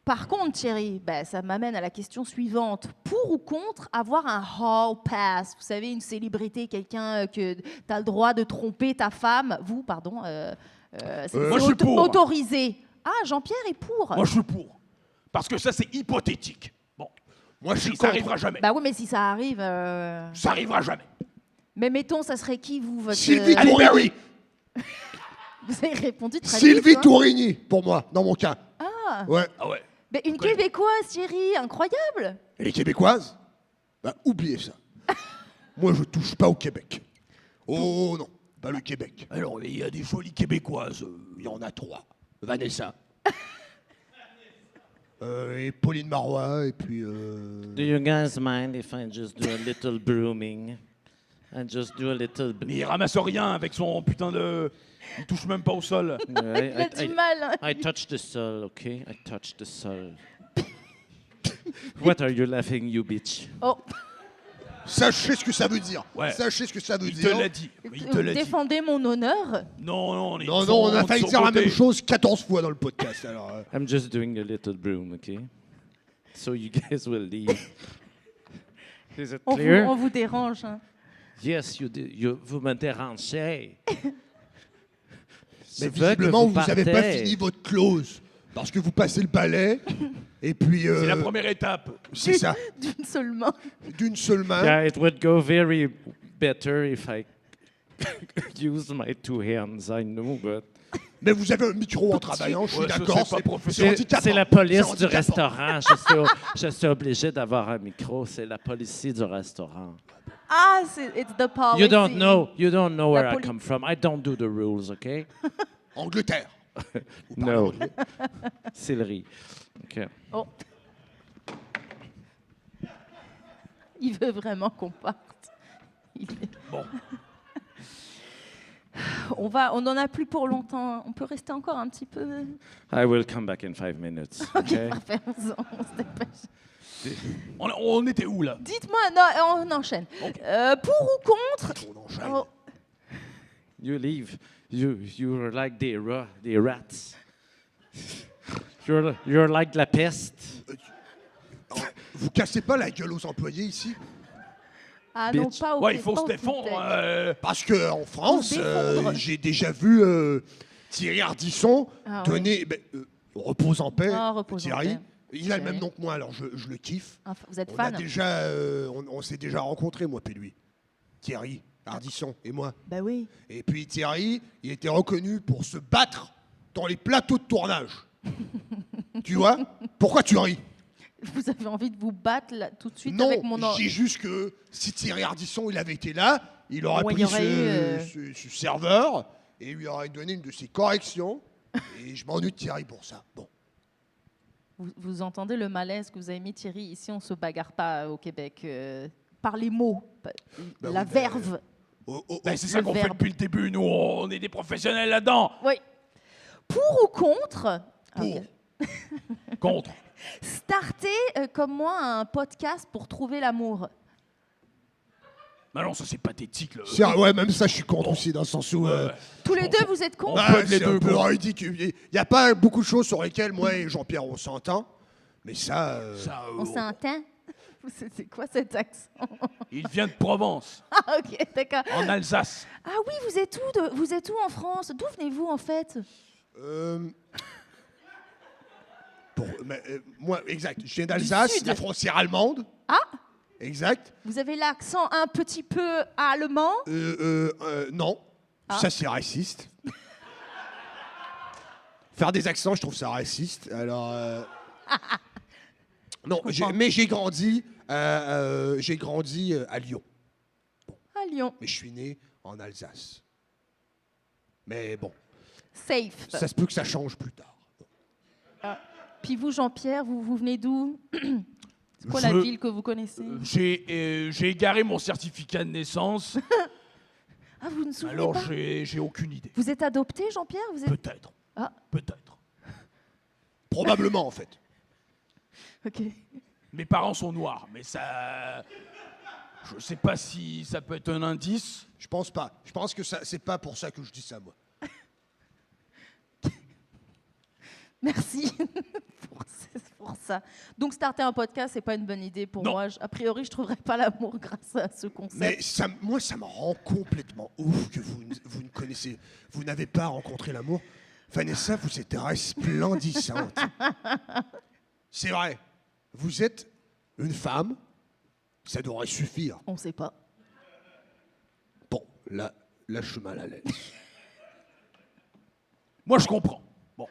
Par contre, Thierry, ça m'amène à la question suivante. Pour ou contre avoir un hall pass? Vous savez, une célébrité, quelqu'un que tu as le droit de tromper ta femme. Vous, pardon. Moi, je suis pour. Autorisé. Ah, Jean-Pierre est pour. Moi je suis pour. Parce que ça c'est hypothétique. Bon, Moi, je suis ça contre. arrivera jamais. Bah oui, mais si ça arrive... Ça arrivera jamais. Mais mettons, ça serait qui, vous, votre... Sylvie Halle Tourigny. Berry. Vous avez répondu très Sylvie vite, hein. Tourigny, pour moi, dans mon cas. Ah, Ouais. Ah ouais. mais une Québécoise, Thierry, incroyable. Et les Québécoises? Bah, oubliez ça. Moi, je touche pas au Québec. Oh non, pas le Québec. Alors il y a des jolies québécoises. Il y en a 3. Vanessa. Et Pauline Marois, et puis... Do you guys mind if I just do a little brooming? I just do a little Mais il ramasse rien avec son putain de. Il touche même pas au sol. Il a du mal. Hein. I touch the soul, okay? I touch the soul. What are you laughing, you bitch? Oh, Sachez ce que ça veut dire. Ouais. Sachez ce que ça veut Il te dire. l'a dit. Il te vous l'a dit. défendez mon honneur. Non, on est Non, non, on a de failli son dire la côté. même chose 14 fois dans le podcast. Alors, I'm just doing a little broom, okay? So you guys will leave. Is it On clear? vous dérange. Hein. Yes, vous me dérangez. mais Je veux que visiblement, vous partez. n'avez pas fini votre clause. Parce que vous passez le balai, et puis... C'est la première étape. C'est ça. D'une seule main. D'une seule main. Yeah, it would go very better if I use my two hands, I know, but... Mais vous avez un micro en travaillant, je suis Ouais, ça, d'accord. c'est pas professionnel. c'est handicapant. C'est la police C'est du handicapant. restaurant. Je suis obligé d'avoir un micro. C'est la police du restaurant. Ah, it's the policy. You don't know where La I come from. I don't do the rules, okay? Angleterre. Vous parlez No. anglais? Sillery. Okay. Oh. Il veut vraiment qu'on parte. Bon. On n'en a plus pour longtemps. On peut rester encore un petit peu. I will come back in 5 minutes, okay? Parfait, on se dépêche. On était où là? Dites-moi, non, on enchaîne. Pour ou contre On enchaîne. Oh, You leave. You're like des rats. You're like la peste. Vous cassez pas la gueule aux employés ici? Ah non, Bitch. pas au Ouais, il faut pas se au défendre. Québec. Parce qu'en France, défendre. j'ai déjà vu Thierry Ardisson Ah, donner... repose en paix, Ah, repose en Thierry. paix. Il a le Thierry. même nom que moi, alors je le kiffe. Enfin, vous êtes On, a fan déjà, on s'est déjà rencontrés, moi et lui. Thierry Ardisson et moi. Bah oui. Et puis Thierry, il était reconnu pour se battre dans les plateaux de tournage. Tu vois? Pourquoi tu ris? Vous avez envie de vous battre là, tout de suite Non, avec mon... je dis juste que si Thierry Ardisson il avait été là, il aurait Ouais, il pris y aurait ce serveur et il lui aurait donné une de ses corrections. Et je m'ennuie de Thierry pour ça. Bon. Vous entendez le malaise que vous avez mis, Thierry? Ici, on se bagarre pas au Québec. par les mots, la oui, verve. Ben, c'est ça le qu'on fait verbe. depuis le début, nous, on est des professionnels là-dedans. Oui. Pour ou contre Pour. Ok. Contre. Starter comme moi un podcast pour trouver l'amour. Mais non, ça c'est pathétique, là. Ouais, même ça, je suis contre aussi, dans le sens où... Tous les deux, vous êtes contre? On peut les c'est deux, un peu quoi. ridicule. Il n'y a pas beaucoup de choses sur lesquelles moi et Jean-Pierre, on s'entend. Mais ça... Ça, On s'entend? C'est quoi cet accent? il vient de Provence, Ah, ok, d'accord. en Alsace. Ah oui, vous êtes où en France? D'où venez-vous en fait? Moi, exact. Je viens d'Alsace, sud. la frontière allemande. Ah, Exact. vous avez l'accent un petit peu allemand? Non. Ah. Ça, c'est raciste. Faire des accents, je trouve ça raciste. Alors... Non, mais j'ai grandi à Lyon. À Lyon. Mais je suis né en Alsace. Mais bon, Safe. ça se peut que ça change plus tard. Puis vous, Jean-Pierre, vous venez d'où? C'est quoi la Je- ville que vous connaissez? J'ai égaré mon certificat de naissance, Ah, vous ne souvenez alors pas? j'ai aucune idée. Vous êtes adopté, Jean-Pierre? Vous êtes... Peut-être. Ah, Peut-être. Probablement, en fait. ok. Mes parents sont noirs, mais ça... Je sais pas si ça peut être un indice. Je pense pas. Je pense que c'est pas pour ça que je dis ça, moi. Merci pour ça. Donc, starter un podcast, c'est pas une bonne idée pour Non. moi. A priori, je trouverais pas l'amour grâce à ce concept. Mais moi, ça me rend complètement ouf que vous ne connaissez... Vous n'avez pas rencontré l'amour. Vanessa, vous êtes resplendissante. C'est vrai. Vous êtes une femme. Ça devrait suffire. On sait pas. Bon, là je suis mal à l'aise. Moi, je comprends. Bon.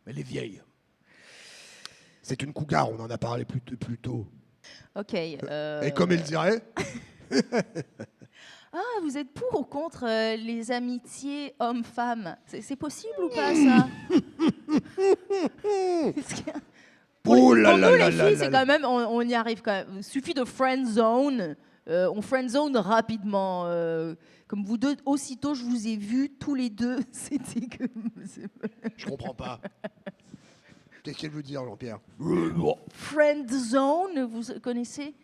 Mais les vieilles. C'est une cougar, on en a parlé plus tôt. Ok. Et comme elle dirait, Ah, vous êtes pour ou contre les amitiés hommes-femmes? C'est possible ou pas, ça? Est-ce que- Pour Oh les, là pour là nous, là les là filles, là c'est là. quand même, on y arrive quand même. Il suffit de friend zone. On friend zone rapidement. Comme vous deux, aussitôt je vous ai vus tous les deux, c'était que... je comprends pas. Qu'est-ce qu'elle veut dire, Jean-Pierre? Bon. Friend zone, vous connaissez?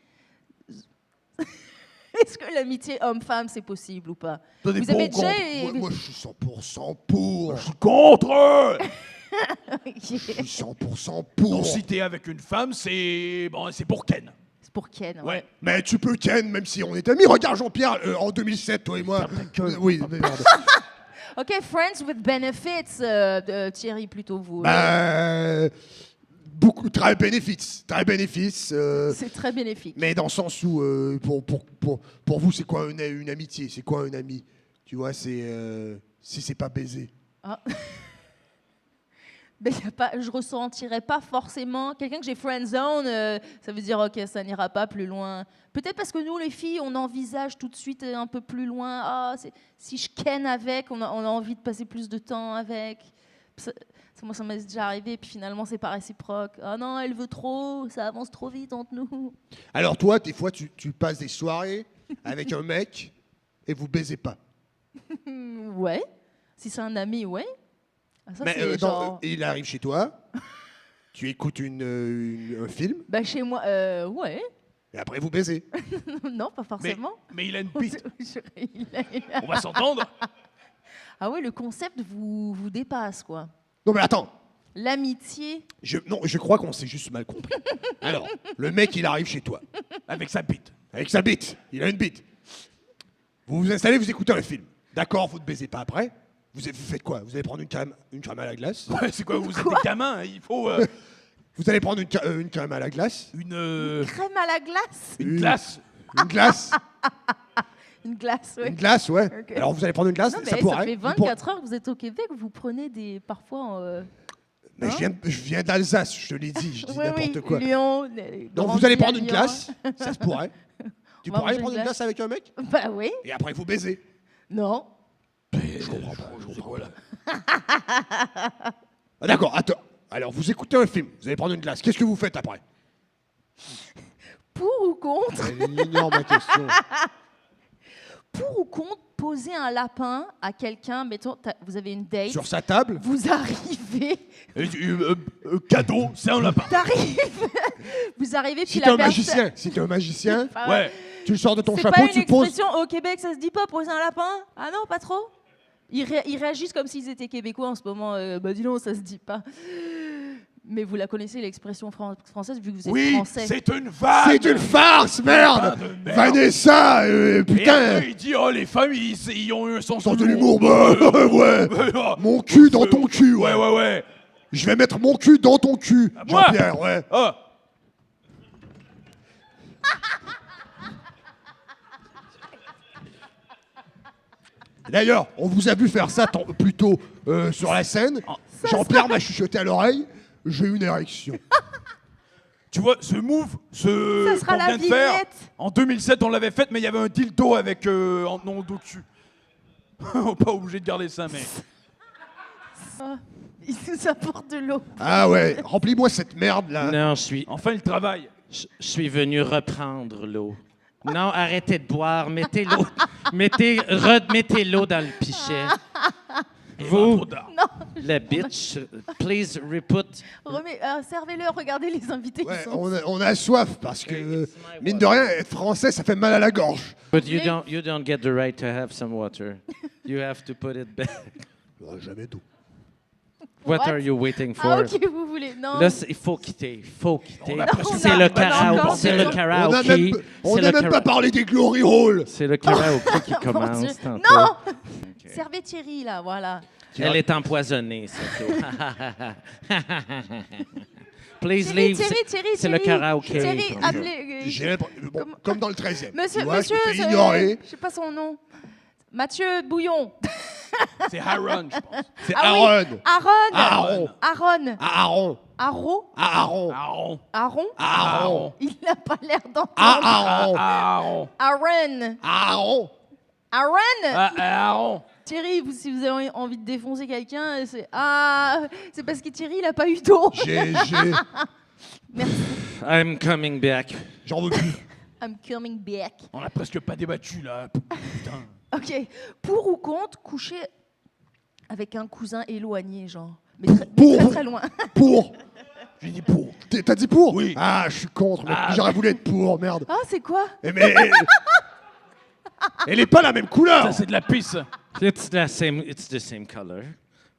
Est-ce que l'amitié homme-femme, c'est possible ou pas? Toi, des Vous avez bons déjà... contre. Moi, je suis 100% pour. Je suis contre. Je suis 100% pour. Donc, si t'es avec une femme, c'est pour Ken. C'est pour Ken. Ouais. Mais tu peux Ken, même si on est amis. Regarde, Jean-Pierre, en 2007, toi et moi. Oui, mais merde. Ok, friends with benefits, Thierry, plutôt vous. Beaucoup, très bénéfice. Très bénéfice. C'est très bénéfique. Mais dans le sens où, pour vous, c'est quoi une amitié? C'est quoi un ami? Tu vois, c'est si c'est pas baiser. Ah. Ben, je ressentirais pas forcément. Quelqu'un que j'ai friendzone, ça veut dire, ok, ça n'ira pas plus loin. Peut-être parce que nous, les filles, on envisage tout de suite un peu plus loin. Ah, si je ken avec, on a envie de passer plus de temps avec. Moi, ça m'est déjà arrivé, puis finalement, c'est pas réciproque. Ah non, elle veut trop, ça avance trop vite entre nous. Alors toi, des fois, tu passes des soirées avec un mec et vous baisez pas. Ouais. Si c'est un ami, ouais. Ah, ça, Mais c'est genre... il arrive chez toi, tu écoutes un film Bah, chez moi, ouais. et après vous baisez. Non, pas forcément. Mais il a une bite. Il a- On va s'entendre. Ah ouais, le concept vous dépasse, quoi. Non mais attends, L'amitié. je crois qu'on s'est juste mal compris. Alors, le mec, il arrive chez toi Avec sa bite. avec sa bite. Il a une bite. Vous vous installez, vous écoutez un film. D'accord, vous ne baisez pas après. Vous faites quoi? Vous allez prendre une crème à la glace. Ouais, c'est quoi? Vous êtes des gamins. Hein, il faut Vous allez prendre une crème à la glace. une Crème à la glace. glace. Une glace. Une glace, oui. Une glace, ouais. Ok. Alors vous allez prendre une glace. Non, mais ça ça pourrait. fait Vous pourrez- 24 heures que vous êtes au Québec, vous prenez parfois... Mais je viens d'Alsace, je te l'ai dit, je dis oui, n'importe quoi. Lyon. Donc vous allez prendre une glace, ça se pourrait. Tu On va pourrais manger prendre une une glace avec un mec Bah oui. et après vous baisez. Non. Je comprends pas. Ah, d'accord, attends. Alors, vous écoutez un film, vous allez prendre une glace. Qu'est-ce que vous faites après? Pour ou contre Elle ignore ma question. Pour ou contre poser un lapin à quelqu'un, mettons, vous avez une date, Sur sa table? vous arrivez, Cadeau, c'est un lapin. vous arrivez, puis Si la t'es un personne... magicien, si t'es un magicien, Ah Ouais. tu le sors de ton C'est chapeau, pas une tu poses. expression au Québec, ça se dit pas, poser un lapin? Ah non, pas trop? Ils réagissent comme s'ils étaient québécois en ce moment. Bah dis donc, ça se dit pas. Mais vous la connaissez, l'expression française, vu que vous êtes Oui, français. c'est une vanne. C'est une farce, merde! Putain de merde. Vanessa, Et putain! après, il dit, oh, les femmes, ils ont eu un sens Sens de de l'humour, bah, ouais! Mon cul dans ton cul, ouais! Ouais. Je vais mettre mon cul dans ton cul, moi? Jean-Pierre, ouais! Ah, D'ailleurs, on vous a vu faire ça plus tôt sur la scène. Jean-Pierre m'a chuchoté à l'oreille, j'ai une érection. tu vois, ce move, Ça sera qu'on la vient de faire, vignette. en 2007, on l'avait fait, mais il y avait un dildo avec en nom de cul. On n'est pas obligé de garder ça, mais... Il nous apporte de l'eau. Ah ouais, remplis-moi cette merde là. Non, Enfin, il travaille. je suis venu reprendre l'eau. Non, arrêtez de boire. Mettez l'eau. Remettez l'eau dans le pichet. Vous, Trop tard. la bitch, please reput. Servez-le, regardez les invités. Ouais, ils sont... on a soif parce que, mine de rien, être français, ça fait mal à la gorge. But you don't get the right to have some water. You have to put it back. Jamais d'eau. What What? are you waiting for? Ah ok, vous voulez. Non. Là, il faut quitter. On a presque C'est pas- le on a karaoké. encore- C'est le On karaoké. n'a même pas parlé des glory holes. C'est le karaoké qui Mon Dieu. commence tantôt. Non. Servez Thierry là, voilà. Elle est empoisonnée, cette eau. Please Thierry, leave. Thierry, C'est le karaoké. Thierry, appelez. J'ai l'impression- bon, comme dans le 13e. Monsieur, tu vois, monsieur, je te fais ignorer. je sais pas son nom. Mathieu Bouillon. C'est Aaron, je pense. C'est Ah oui. Aaron. Aaron. Aaron. Aaron. Aaron. Aaron. Aaron. Aaron. Aaron. Aaron. Il n'a pas l'air d'entendre. Aaron. Aaron. Aaron. Aaron. Aaron. Aaron. Thierry, si vous avez envie de défoncer quelqu'un, c'est c'est parce que Thierry, il a pas eu d'eau. Merci. I'm coming back. J'en veux plus. I'm coming back. On a presque pas débattu, là. Putain. Ok. Pour ou contre coucher avec un cousin éloigné, genre, mais Pour. très très loin. Pour. J'ai dit pour. T'as dit pour? Oui. Ah, je suis contre. Mec. J'aurais voulu être pour, merde. Ah, c'est quoi? Mais elle est pas la même couleur. Ça, c'est de la pisse. It's the same color.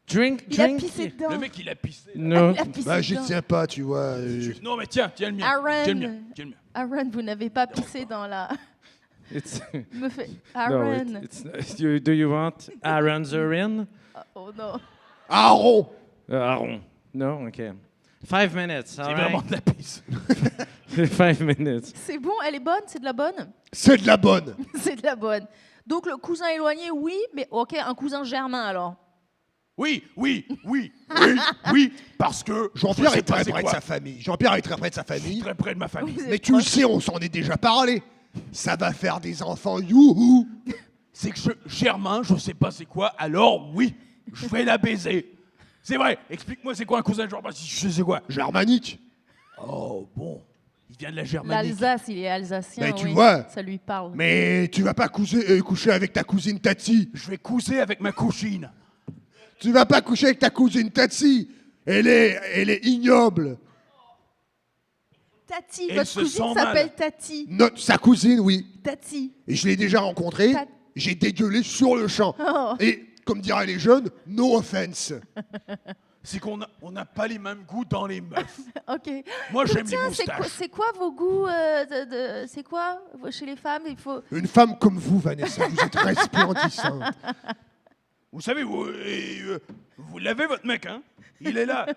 Drink. Il a pissé dedans. Le mec, il a pissé. No. Il a pissé Bah, j'y dedans. tiens pas, tu vois. Non, mais tiens le mien. Aaron. Tiens le mien. Tiens le mien. Aaron, vous n'avez pas pissé dans la... It's Me fait... no. Aaron. Do you want Aaron's urine? Oh non. Aaron. Aaron. No. Okay. 5 minutes. C'est All vraiment right. de la pisse. 5 minutes. C'est bon, elle est bonne, c'est de la bonne? C'est de la bonne. C'est de la bonne. Donc le cousin éloigné, oui, mais ok, un cousin germain alors. Oui, parce que Jean-Pierre je sais est pas très c'est près de quoi. sa famille. Jean-Pierre est très près de sa famille. Très près de ma famille. Vous êtes Mais tu le proches. sais, on s'en est déjà parlé. Ça va faire des enfants, youhou. C'est que Germain, je sais pas c'est quoi, alors oui, je vais la baiser. C'est vrai, explique-moi c'est quoi un cousin de Germain, si je sais quoi. Germanique. Oh bon, il vient de la Germanie. L'Alsace, il est alsacien, Mais tu oui. vois. Ça lui parle. Mais tu vas pas coucher avec ta cousine Tati. Je vais couser avec ma cousine. Tu vas pas coucher avec ta cousine Tati. Elle est ignoble. Tati, Elle votre se cousine sent s'appelle mal. Tati. Sa cousine, oui. Tati. Et je l'ai déjà rencontrée. J'ai dégueulé sur le champ. Oh. Et comme diraient les jeunes, no offense. C'est qu'on n'a pas les mêmes goûts dans les meufs. Ok. Moi j'aime les Tiens, moustaches. c'est quoi vos goûts c'est quoi chez les femmes? Il faut. Une femme comme vous, Vanessa, vous êtes resplendissante. Vous savez, vous l'avez votre mec, hein. Il est là.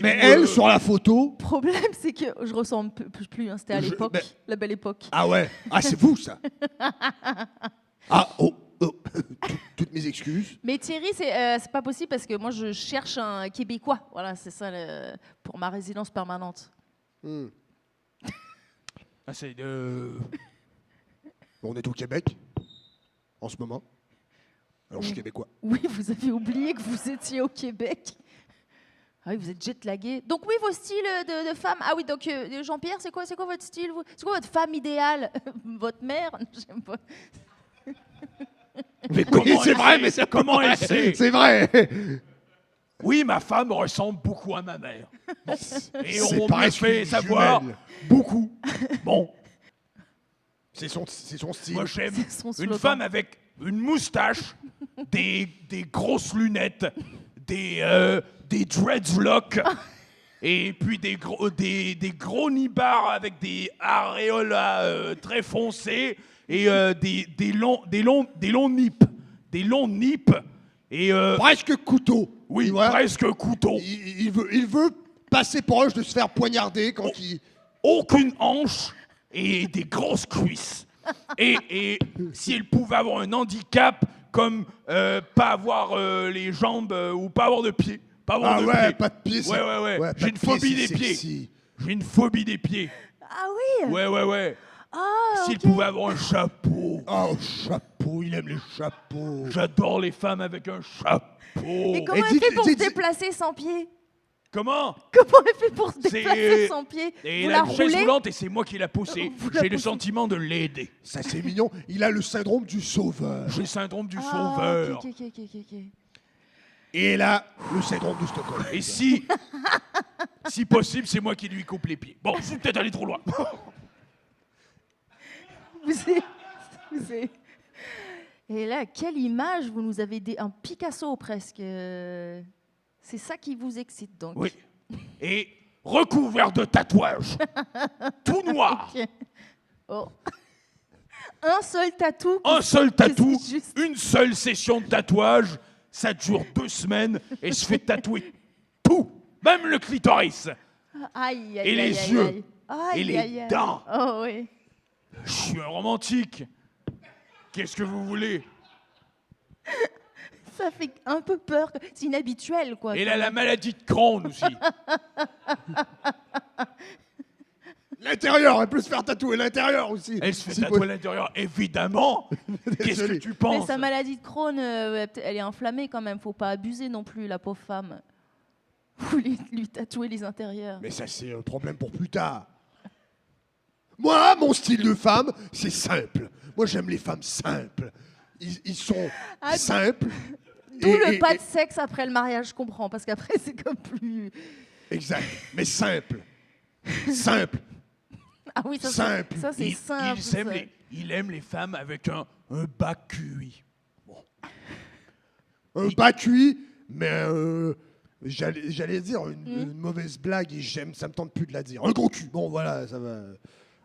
Mais elle, sur la photo... Le problème, c'est que je ressemble plus. Hein. C'était à l'époque, mais- la belle époque. Ah ouais. Ah, c'est vous, ça. Ah, oh. Toutes mes excuses. Mais Thierry, c'est pas possible parce que moi, je cherche un Québécois. Voilà, c'est ça pour ma résidence permanente. Ah, c'est de... On est au Québec, en ce moment. Alors, je suis québécois. Oui, vous avez oublié que vous étiez au Québec. Ah oui, vous êtes jet-lagué. Donc oui, vos styles de femmes. Ah oui, donc Jean-Pierre, c'est quoi votre style c'est quoi votre femme idéale? Votre mère? J'aime pas. Mais comment Oui, c'est elle vrai, sait mais c'est comment elle sait? C'est vrai. Oui, ma femme ressemble beaucoup à ma mère. Bon. Et C'est on me pareil fait qu'une savoir jumelle. beaucoup. Bon, C'est son style. moi j'aime C'est son une slogan. femme avec une moustache, des grosses lunettes, des dreadlocks, et puis des gros nibards avec des aréolas très foncés et des longs nips. Des longs nips. Et Presque couteau. oui, tu vois. presque couteau. Il veut passer proche de se faire poignarder quand il... Aucune hanche et des grosses cuisses. Et si elle pouvait avoir un handicap comme pas avoir les jambes ou pas avoir de pieds. Pas avoir Ah de ouais, pieds. pas de pieds. c'est- Ouais. pas J'ai de une pieds, phobie c'est des pieds. sexy. J'ai une phobie des pieds. Ah oui. Ouais. Ah, S'il ok. pouvait avoir un chapeau. Oh, chapeau, il aime les chapeaux. J'adore les femmes avec un chapeau. Et comment Et elle fait dites- pour se dites- déplacer sans pied? Comment? Comment elle fait pour se C'est- déplacer sans pied? Et Vous il la a une chaise roulez? roulante et c'est moi qui l'a poussée. Vous la J'ai le poussez. sentiment de l'aider. Ça, c'est mignon. Il a le syndrome du sauveur. J'ai le syndrome du Ah, sauveur. ok. Et là, le syndrome du Stockholm. Et si possible, c'est moi qui lui coupe les pieds. Bon, je suis peut-être allé trop loin. Vous êtes- Et là, quelle image vous nous avez un Picasso presque. C'est ça qui vous excite donc. Oui. Et recouvert de tatouages. Tout noir. Ok. Oh. Un seul tatou. Un seul tatou, C'est juste- une seule session de tatouage. Ça dure 2 semaines et se fait tatouer tout, même le clitoris. Aïe, aïe, Et aïe, les aïe, yeux. aïe. Aïe, Et les aïe, aïe. dents. Oh oui. Je suis un romantique. Qu'est-ce que vous voulez? Ça fait un peu peur. C'est inhabituel, quoi. Et elle a la maladie de Crohn aussi. L'intérieur, elle peut se faire tatouer l'intérieur aussi. Elle se fait Si tatouer à possible. l'intérieur, évidemment. Qu'est-ce que Désolé. tu Mais penses? sa maladie de Crohn, elle est inflammée quand même. Faut pas abuser non plus, la pauvre femme. Vous lui tatouer les intérieurs. Mais ça, c'est un problème pour plus tard. Moi, mon style de femme, c'est simple. Moi, j'aime les femmes simples. Ils sont Ah, simples. D'où le et- pas de sexe après le mariage, je comprends. Parce qu'après, c'est comme plus. Exact. Mais simple. Simple. Ah oui, ça, Simple. ça c'est simple. ça. Il aime les femmes avec un bas QI. Un bas cuit, mais j'allais dire une mauvaise blague et ça me tente plus de la dire. Un gros cul. Bon, voilà, ça va.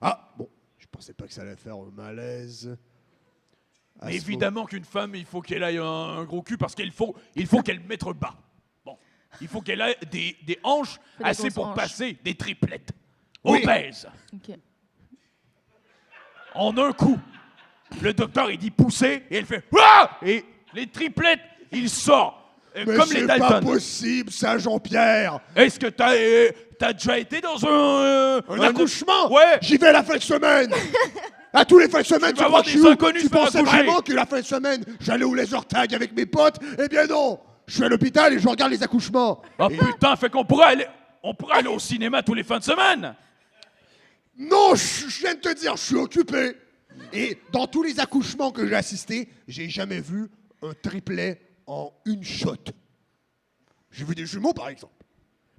Ah, bon, je pensais pas que ça allait faire un malaise. À Mais ce évidemment qu'une femme, il faut qu'elle ait un gros cul parce qu'il faut qu'elle mette bas. Bon, il faut qu'elle ait des hanches Des assez grosses pour hanches. passer des triplettes. Oui. Obèses. Ok. En un coup. Le docteur, il dit pousser et elle fait ah! Et les triplettes, il sort. Mais Comme les c'est pas Dalton. possible, ça, Jean-Pierre. Est-ce que t'as déjà été dans Un accouchement. Ouais. J'y vais la fin de semaine. À tous les fins de semaine, Tu vas voir crois que des je suis où? inconnus Tu se faire pensais accoucher. vraiment que la fin de semaine, j'allais au laser tag avec mes potes? Eh bien non. Je suis à l'hôpital et je regarde les accouchements. Oh putain, fait qu'on pourrait aller au cinéma tous les fins de semaine. Non, je viens de te dire, je suis occupé. Et dans tous les accouchements que j'ai assistés, j'ai jamais vu un triplet en une shot. J'ai vu des jumeaux, par exemple.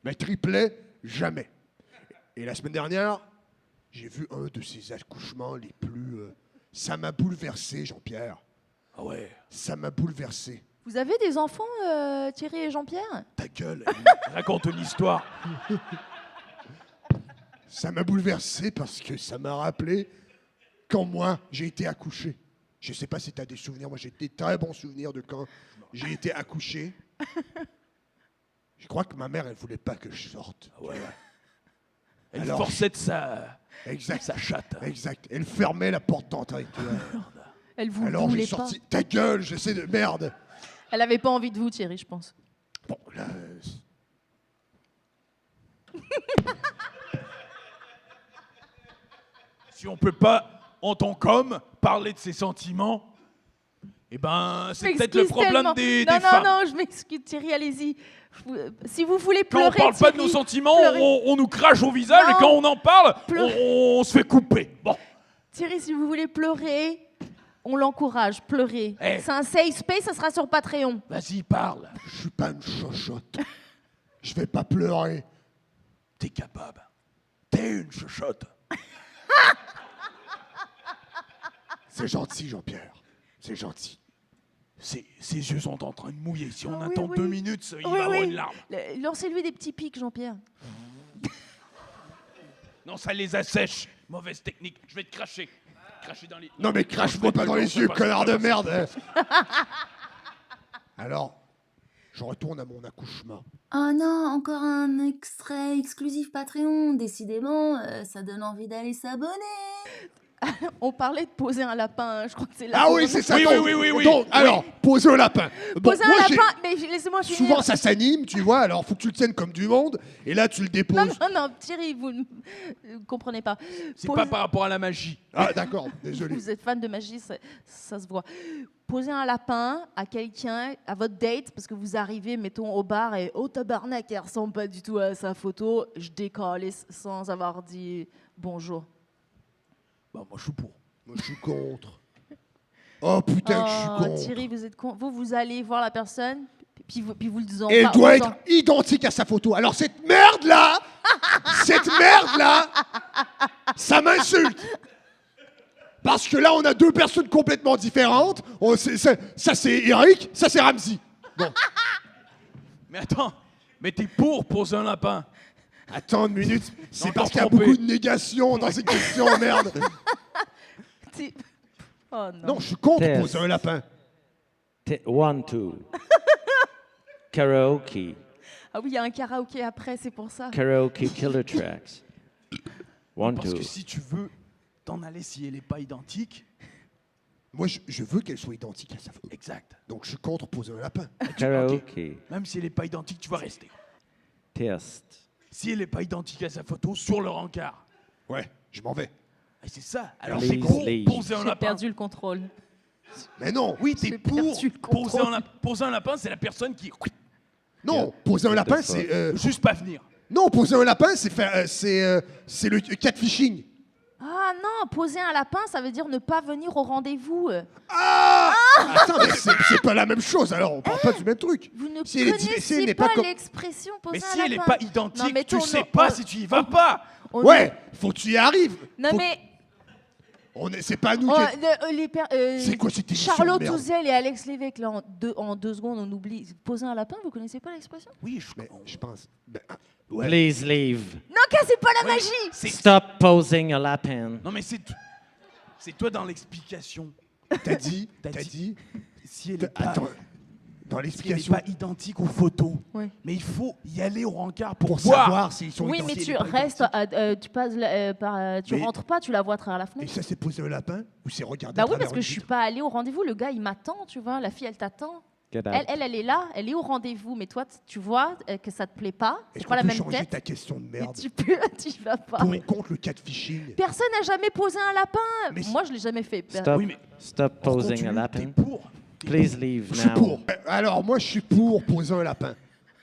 Mais triplet, jamais. Et la semaine dernière, j'ai vu un de ces accouchements les plus... ça m'a bouleversé, Jean-Pierre. Ah ouais. Ça m'a bouleversé. Vous avez des enfants, Thierry et Jean-Pierre? Ta gueule. Raconte une histoire. Ça m'a bouleversé parce que ça m'a rappelé quand moi, j'ai été accouché. Je sais pas si tu as des souvenirs. Moi, j'ai des très bons souvenirs de quand j'ai été accouché. Je crois que ma mère, elle voulait pas que je sorte. Ouais. Elle Alors, forçait de sa Exact. chatte. Exact. Elle fermait la porte d'entrée. tu vois. Elle vous Alors, voulait j'ai pas. sorti. Ta gueule, j'essaie de. Merde. Elle avait pas envie de vous, Thierry, je pense. Bon, là. Si on peut pas, en tant qu'homme, parler de ses sentiments, Eh ben, Je c'est peut-être m'excuse le problème tellement. des non, femmes. Non, je m'excuse, Thierry, allez-y. Si vous voulez Quand pleurer, on parle pas de Thierry, nos sentiments, pleurez. on nous crache au visage, Non. et quand on en parle, Pleurer. on se fait couper. Bon, Thierry, si vous voulez pleurer, on l'encourage, pleurez. Eh. C'est un safe space, ça sera sur Patreon. vas-y, parle. Je suis pas une chochotte. Je vais pas pleurer. T'es capable. T'es une chochotte. C'est gentil, Jean-Pierre. C'est gentil. Ses yeux sont en train de mouiller. Si on Ah oui, attend oui. 2 minutes, il Oui, va avoir oui. une larme. Lancez-lui des petits pics, Jean-Pierre. Non, ça les assèche. Mauvaise technique. Je vais te cracher. Cracher dans les... Non mais crache-moi pas dans les yeux, connard de merde. Alors, je retourne à mon accouchement. Oh non, encore un extrait exclusif Patreon. Décidément, ça donne envie d'aller s'abonner. On parlait de poser un lapin, hein, je crois que c'est là. Ah oui, c'est ça. Oui, donc, oui. donc, alors, poser un lapin. Bon, Poser un moi, j'ai- lapin, mais laissez-moi finir. Souvent, ça s'anime, tu vois, alors faut que tu le tiennes comme du monde, et là, tu le déposes. Non, Thierry, vous ne comprenez pas. C'est pas par rapport à la magie. Ah, d'accord, désolé. Vous êtes fan de magie, ça se voit. Posez un lapin à quelqu'un, à votre date, parce que vous arrivez, mettons, au bar et « Oh, tabarnak, elle ressemble pas du tout à sa photo », je décolle sans avoir dit bonjour. Bah, moi, je suis pour. Moi, je suis contre. Oh putain, que je suis contre. Thierry, vous êtes con. Vous allez voir la personne, puis vous le disons Elle pas. doit vous être identique à sa photo. Alors cette merde-là, ça m'insulte. Parce que là, on a deux personnes complètement différentes. Ça, c'est Eric, ça, c'est Ramsey. Bon, Mais attends, mais t'es pour poser un lapin. attends une minute. C'est Encore parce qu'il y a trompé. beaucoup de négation dans ces questions, merde. T'es- Oh non. Non, je suis contre Test. poser un lapin. 1, 2. Karaoke. Ah oui, il y a un karaoké après, c'est pour ça. Karaoke killer tracks. 1, Parce 2. que si tu veux t'en aller si elle n'est pas identique, Moi, je veux qu'elle soit identique à sa photo. exact. Donc, je suis contre poser un lapin. Karaoke. Même si elle n'est pas identique, tu vas rester. Test. Si elle n'est pas identique à sa photo, sur le rencard. Ouais, je m'en vais. Et c'est ça. Alors Please c'est con, leave. poser un J'ai lapin. perdu le contrôle. Mais non, Oui, t'es J'ai pour perdu le poser contrôle. poser un lapin, c'est la personne qui... non, poser un lapin, the c'est... fuck? Juste pas venir. Non, poser un lapin, c'est faire, c'est le catfishing. Ah non, poser un lapin, ça veut dire ne pas venir au rendez-vous. Attends, mais c'est pas la même chose. Alors, on parle pas du même truc. Vous ne Si elle est difficile, connaissez elle n'est pas, pas comme- l'expression poser Mais un si lapin. elle n'est pas identique, Non, mais tu ton- sais on- pas si tu y vas pas. on- Ouais, faut que tu y arrives. Non Faut- mais C'est pas nous oh, qui... C'est quoi cette émission de Charlotte merde? Touzel et Alex Lévesque, là, en deux secondes, on oublie. Poser un lapin, vous connaissez pas l'expression? Oui, Mais je pense... ouais. Please leave. Non, cassez pas la Ouais, magie! c'est- Stop posing a lapin. Non mais c'est toi dans l'explication. T'as dit, T'as t'as dit... Si elle n'est pas, Attends, dans si elle est l'explication, pas identique aux photos, Ouais. mais il faut y aller au rencard pour pour voir. savoir s'ils sont Oui, mais identiques tu et pas restes, identiques. tu passes, tu Mais- rentres pas, tu la vois à travers la Et fenêtre. ça, c'est poser un lapin ou c'est regarder Bah à oui, travers parce que une je suis vitre? pas allée au rendez-vous. Le gars, il m'attend, tu vois. La fille, elle t'attend. Get out. Elle est là, elle est au rendez-vous. Mais toi, tu vois que ça te plaît pas. Est-ce C'est qu'on pas la peut même changer tête. ta question de Et merde? tu vas pas. Pour ou contre le catfishing? Personne n'a jamais posé un lapin. Mais Moi, je l'ai jamais fait. Stop. Oui, mais Stop on posing continue, a lapin. T'es pour. Please leave Je suis now. pour. Alors, moi, je suis pour poser un lapin.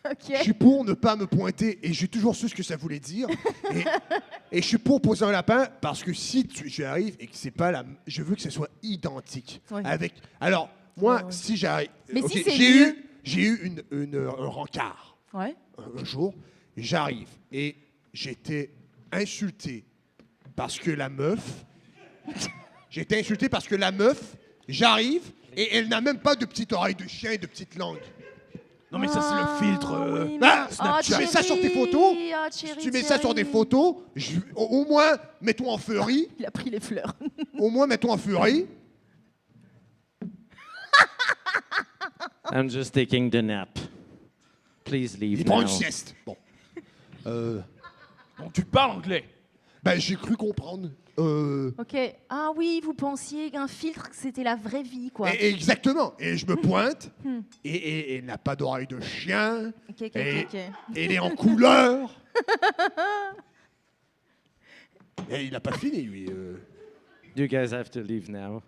Ok. Je suis pour ne pas me pointer et j'ai toujours su ce que ça voulait dire. Et je suis pour poser un lapin parce que si j'y arrive et que c'est pas la, je veux que ce soit identique. Ouais. Avec. Alors moi, Ouais. si j'arrive, Mais si ok, c'est j'ai eu un rencard Ouais. un jour. J'arrive et j'étais insulté parce que la meuf. J'étais insulté parce que la meuf. J'arrive et elle n'a même pas de petite oreille de chien et de petite langue. Non mais ça c'est le filtre. oui, Ah, mais- tu mets ça sur tes Thierry, photos, Thierry, Si tu mets ça sur des Thierry. photos, au moins, mets-toi en furie. Il a pris les fleurs. Au moins, mets-toi en furie. I'm just taking the nap. Please leave Il prend now. une sieste. Bon. Donc tu parles anglais. Ben, j'ai cru comprendre. Ok. Ah oui, vous pensiez qu'un filtre, c'était la vraie vie, quoi. Exactement. Et je me pointe. Et elle n'a pas d'oreille de chien. Ok, ok, Et ok. elle est en couleur. Et il n'a pas fini, lui. You guys have to leave now.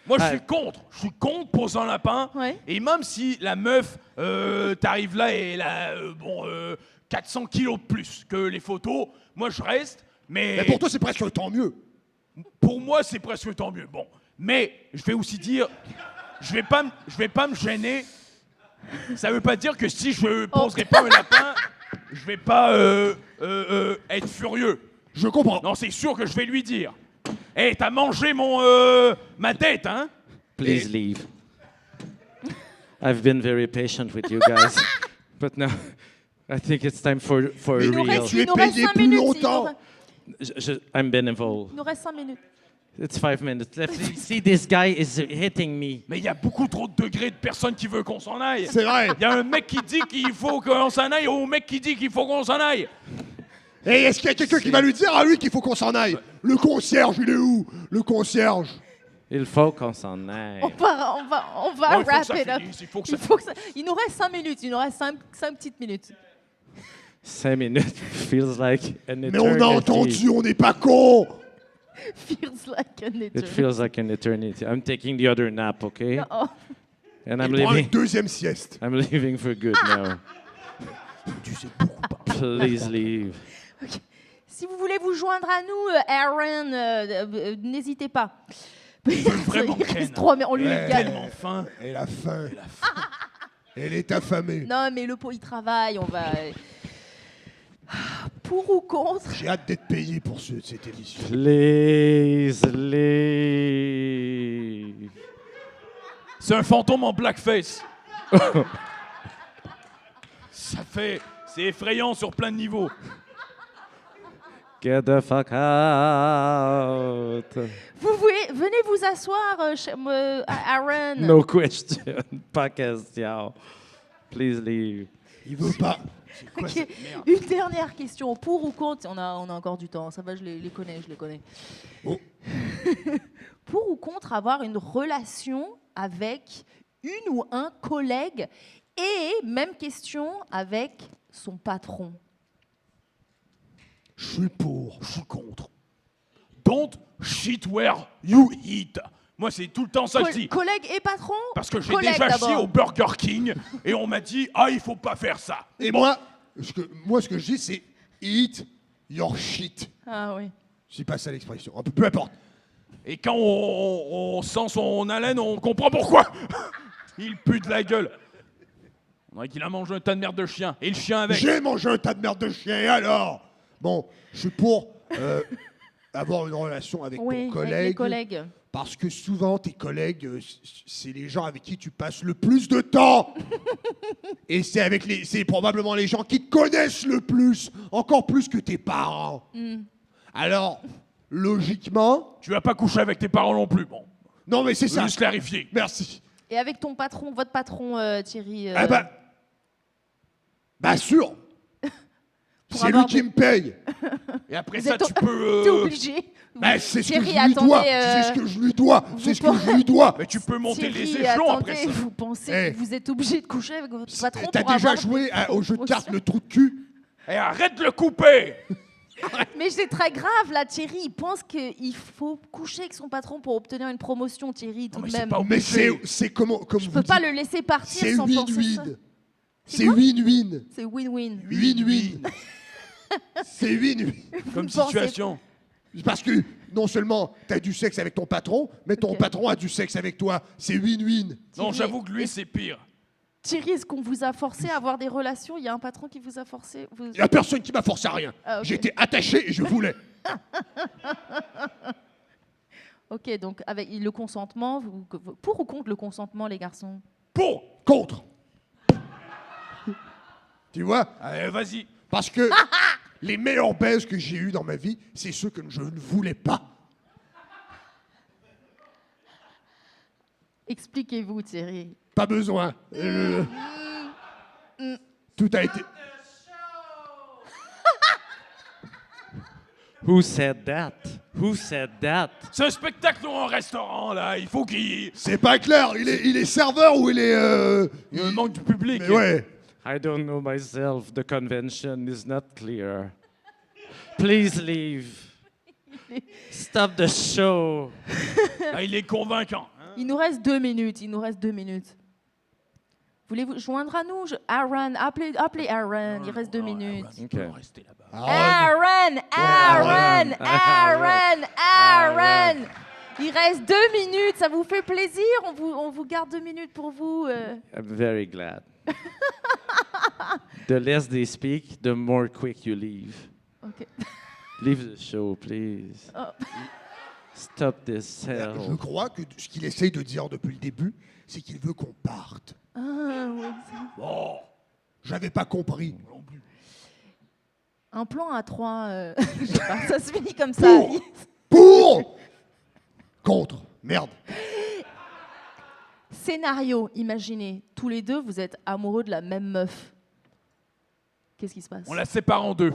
Moi, je Ah. suis contre. Je suis contre poser un lapin. Ouais. Et même si la meuf, t'arrives là et elle a 400 kilos de plus que les photos, moi, je reste. Mais Mais pour toi, c'est presque tant mieux. pour moi, c'est presque tant mieux. Bon. Mais je vais aussi dire, je vais pas me gêner. Ça veut pas dire que si je poserai pas un lapin, je vais pas être furieux. Je comprends. Non, c'est sûr que je vais lui dire. Hé, t'as mangé ma tête, hein? Please leave. I've been very patient with you guys, but now I think it's time for Mais Il nous real. reste, Tu es il nous reste payé 5 plus minutes. longtemps. I'm Benevol. Il nous reste 5 minutes. It's 5 minutes left. See, this guy is hitting me. Mais il y a beaucoup trop de degrés de personnes qui veulent qu'on s'en aille. C'est vrai. Il y a un mec qui dit qu'il faut qu'on s'en aille, ou un mec qui dit qu'il faut qu'on s'en aille. Et est-ce qu'il y a quelqu'un qui va lui dire à lui qu'il faut qu'on s'en aille? Le concierge, il est où? Le concierge. Il faut qu'on s'en aille. On va Bon, il faut que wrap ça it up. finisse, il faut que Il ça- faut que ça- Il nous reste 5 minutes. Il nous reste 5 petites minutes. 5 minutes feels like an eternity. Mais on a entendu, on n'est pas con. Feels like an It eternity. feels like an eternity. I'm taking the other nap, okay? Oh. And I'm Il prend une leaving. deuxième sieste. I'm leaving for good now. Tu sais beaucoup pas. Please leave. Si vous voulez vous joindre à nous, Aaron, n'hésitez pas. vraiment Il reste Ken. 3, mais on lui Ouais. gagne. Tellement faim. Elle a faim. Elle est affamée. Non, mais le pot, il travaille. On va. Pour ou contre? J'ai hâte d'être payé pour cette émission. Please leave. C'est un fantôme en blackface. C'est effrayant sur plein de niveaux. Get the fuck out. Venez vous asseoir, Aaron. No question. Pas question. Please leave. Il veut pas. Ok. Une dernière question. Pour ou contre? On a encore du temps. Ça va, je les connais. Oh. Pour ou contre avoir une relation avec une ou un collègue? Et même question avec son patron. Je suis pour. Je suis contre. Don't shit where you eat. Moi, c'est tout le temps ça que je dis. Collègue et patron? Parce que j'ai Collègue déjà chié d'abord. au Burger King et on m'a dit ah il faut pas faire ça. Et moi, ce que je dis, c'est eat your shit. Ah oui. Je pas ça l'expression. Peu importe. Et quand on sent son haleine, on comprend pourquoi. Il pue de la gueule. On dirait qu'il a mangé un tas de merde de chien. Et le chien avec. J'ai mangé un tas de merde de chien, et alors? Bon, je suis pour avoir une relation avec Oui, ton collègue. avec les collègues. Parce que souvent, tes collègues, c'est les gens avec qui tu passes le plus de temps. Et c'est probablement les gens qui te connaissent le plus, encore plus que tes parents. Alors, logiquement, Tu vas pas coucher avec tes parents non plus. Bon, non mais c'est je veux ça. juste clarifier. Merci. Et avec ton patron, votre patron, Thierry. Eh ben, bah sûr. Pour C'est lui avoir qui me paye. Et après Vous ça, êtes tu peux. T'es obligé. Bah, c'est ce que Thierry, je lui attendez, dois. C'est ce que je lui dois. C'est ce que je lui dois. Mais tu peux monter Thierry, les échelons attendez, après ça. vous pensez Eh. que vous êtes obligé de coucher avec votre patron T'as pour déjà avoir joué des au jeu de cartes promotions? le trou de cul? Et arrête de le couper. Mais c'est très grave là, Thierry. Il pense qu'il faut coucher avec son patron pour obtenir une promotion, Thierry, tout mais de c'est même. pas Mais obligé. c'est comme Je vous peux pas dites, le laisser partir c'est sans penser ça. win-win. C'est win-win. C'est win-win. Win-win. C'est win-win. Comme Vous pensez- situation. Parce que non seulement t'as du sexe avec ton patron, mais ton Ok. patron a du sexe avec toi. C'est win-win. Non, Thierry, j'avoue que lui, c'est pire. Thierry, est-ce qu'on vous a forcé à avoir des relations? Il y a un patron qui vous a forcé Il n'y a personne qui m'a forcé à rien. Ah, ok. J'étais attaché et je voulais. Ok, donc avec le consentement, pour ou contre le consentement, les garçons? Pour. Contre. Tu vois? Allez, vas-y. Parce que les meilleurs baises que j'ai eus dans ma vie, c'est ceux que je ne voulais pas. Expliquez-vous, Thierry. Pas besoin. Tout a été... Who said that? Who said that? C'est un spectacle ou un restaurant, là. Il faut qu'il C'est pas clair. Il est serveur ou il est... il y ait un manque de public. Mais ouais. I don't know myself. The convention is not clear. Please leave. Stop the show. Ah, il est convaincant. Hein. Il nous reste 2 minutes. Voulez-vous joindre à nous? Aaron, appelez Aaron. Il reste 2 minutes. Il peut rester là-bas. Aaron. Il reste 2 minutes. Ça vous fait plaisir? On vous garde 2 minutes pour vous. I'm very glad. The less they speak, the more quick you leave. Ok. Leave the show, please. Oh. Stop this hell. Je crois que ce qu'il essaye de dire depuis le début, c'est qu'il veut qu'on parte. Ah, ouais, Oh, j'avais pas compris. un plan à 3, je sais pas, ça se finit comme ça. Pour Contre. Merde. Scénario, imaginez, tous les deux, vous êtes amoureux de la même meuf. Qu'est-ce qui se passe? On la sépare en 2.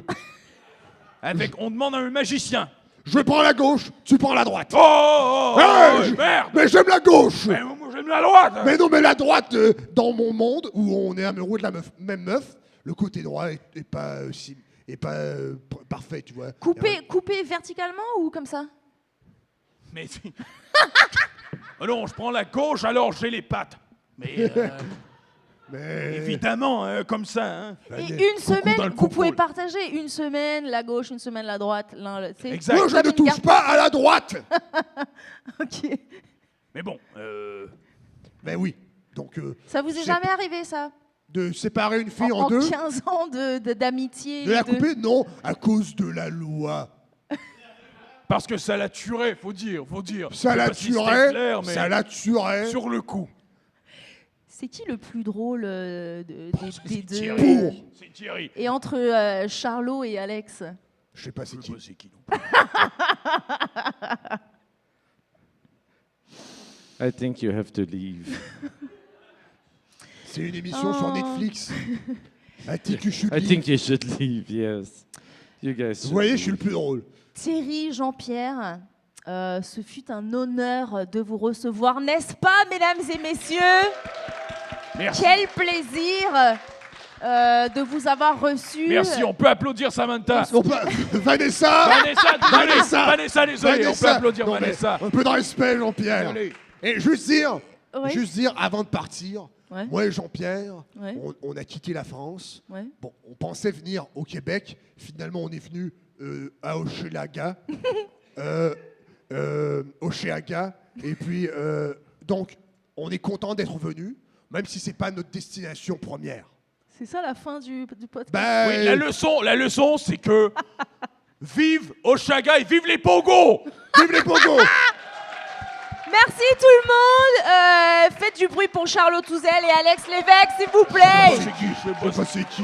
On demande à un magicien. Je prends la gauche, tu prends la droite. Oh, Hey, merde. Mais j'aime la gauche. Mais moi, j'aime la droite. Mais non, mais la droite, dans mon monde où on est amoureux de la même meuf, le côté droit est pas parfait, tu vois. Coupé verticalement ou comme ça? Mais si. Oh non, je prends la gauche, alors j'ai les pattes. Mais évidemment, comme ça. Hein. Et Coucou une semaine, dans le vous pouvez coucou. partager une semaine la gauche, une semaine la droite. Exact. Moi, je ne touche pas à la droite. Ok. Mais bon, Ben oui. Donc, Ça vous est j'ai- jamais arrivé, ça? de séparer une fille en En deux, 15 ans d'amitié. de la couper, non, à cause de la loi. parce que ça la tuerait, faut dire. Ça Je sais la pas si c'était tuerait, clair, mais ça la tuerait. sur le coup. C'est qui le plus drôle des deux? Thierry. Pour. C'est Thierry. Et entre Charlot et Alex? Je sais pas c'est Je qui. sais pas c'est qui non plus. I think you have to leave. C'est une émission sur Netflix. I think you should I leave. think you should leave, yes. You guys Vous should voyez, je leave. suis le plus drôle. Thierry, Jean-Pierre, ce fut un honneur de vous recevoir, n'est-ce pas, mesdames et messieurs? Merci. Quel plaisir de vous avoir reçus. Merci, on peut applaudir Samantha. On peut... Vanessa. Vanessa, désolé, on peut applaudir Non, mais Vanessa. un peu de respect, Jean-Pierre. Allez. Et juste dire, Ouais. avant de partir, Ouais. moi et Jean-Pierre, Ouais. on a quitté la France. Ouais. Bon, on pensait venir au Québec. Finalement, on est venu à Hochelaga. Hochelaga. Et puis, donc, on est content d'être venu, même si c'est pas notre destination première. C'est ça la fin du podcast? Ben, Oui, la leçon, c'est que vive Oshaga et vive les Pogos. vive les Pogos. Merci tout le monde. Faites du bruit pour Charlot Touzel et Alex Lévesque, s'il vous plaît. C'est qui? Je sais pas c'est qui.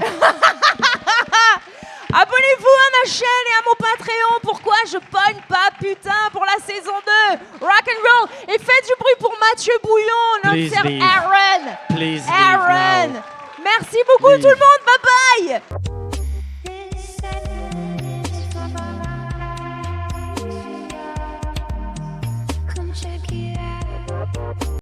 Abonnez-vous à ma chaîne et à mon Patreon. Pourquoi je pogne pas, putain, pour la saison 2. Rock and roll. Et faites du bruit pour Mathieu Bouillon, notre Please sœur leave. Aaron. Please leave Aaron. now. Merci beaucoup Leave. tout le monde. Bye bye.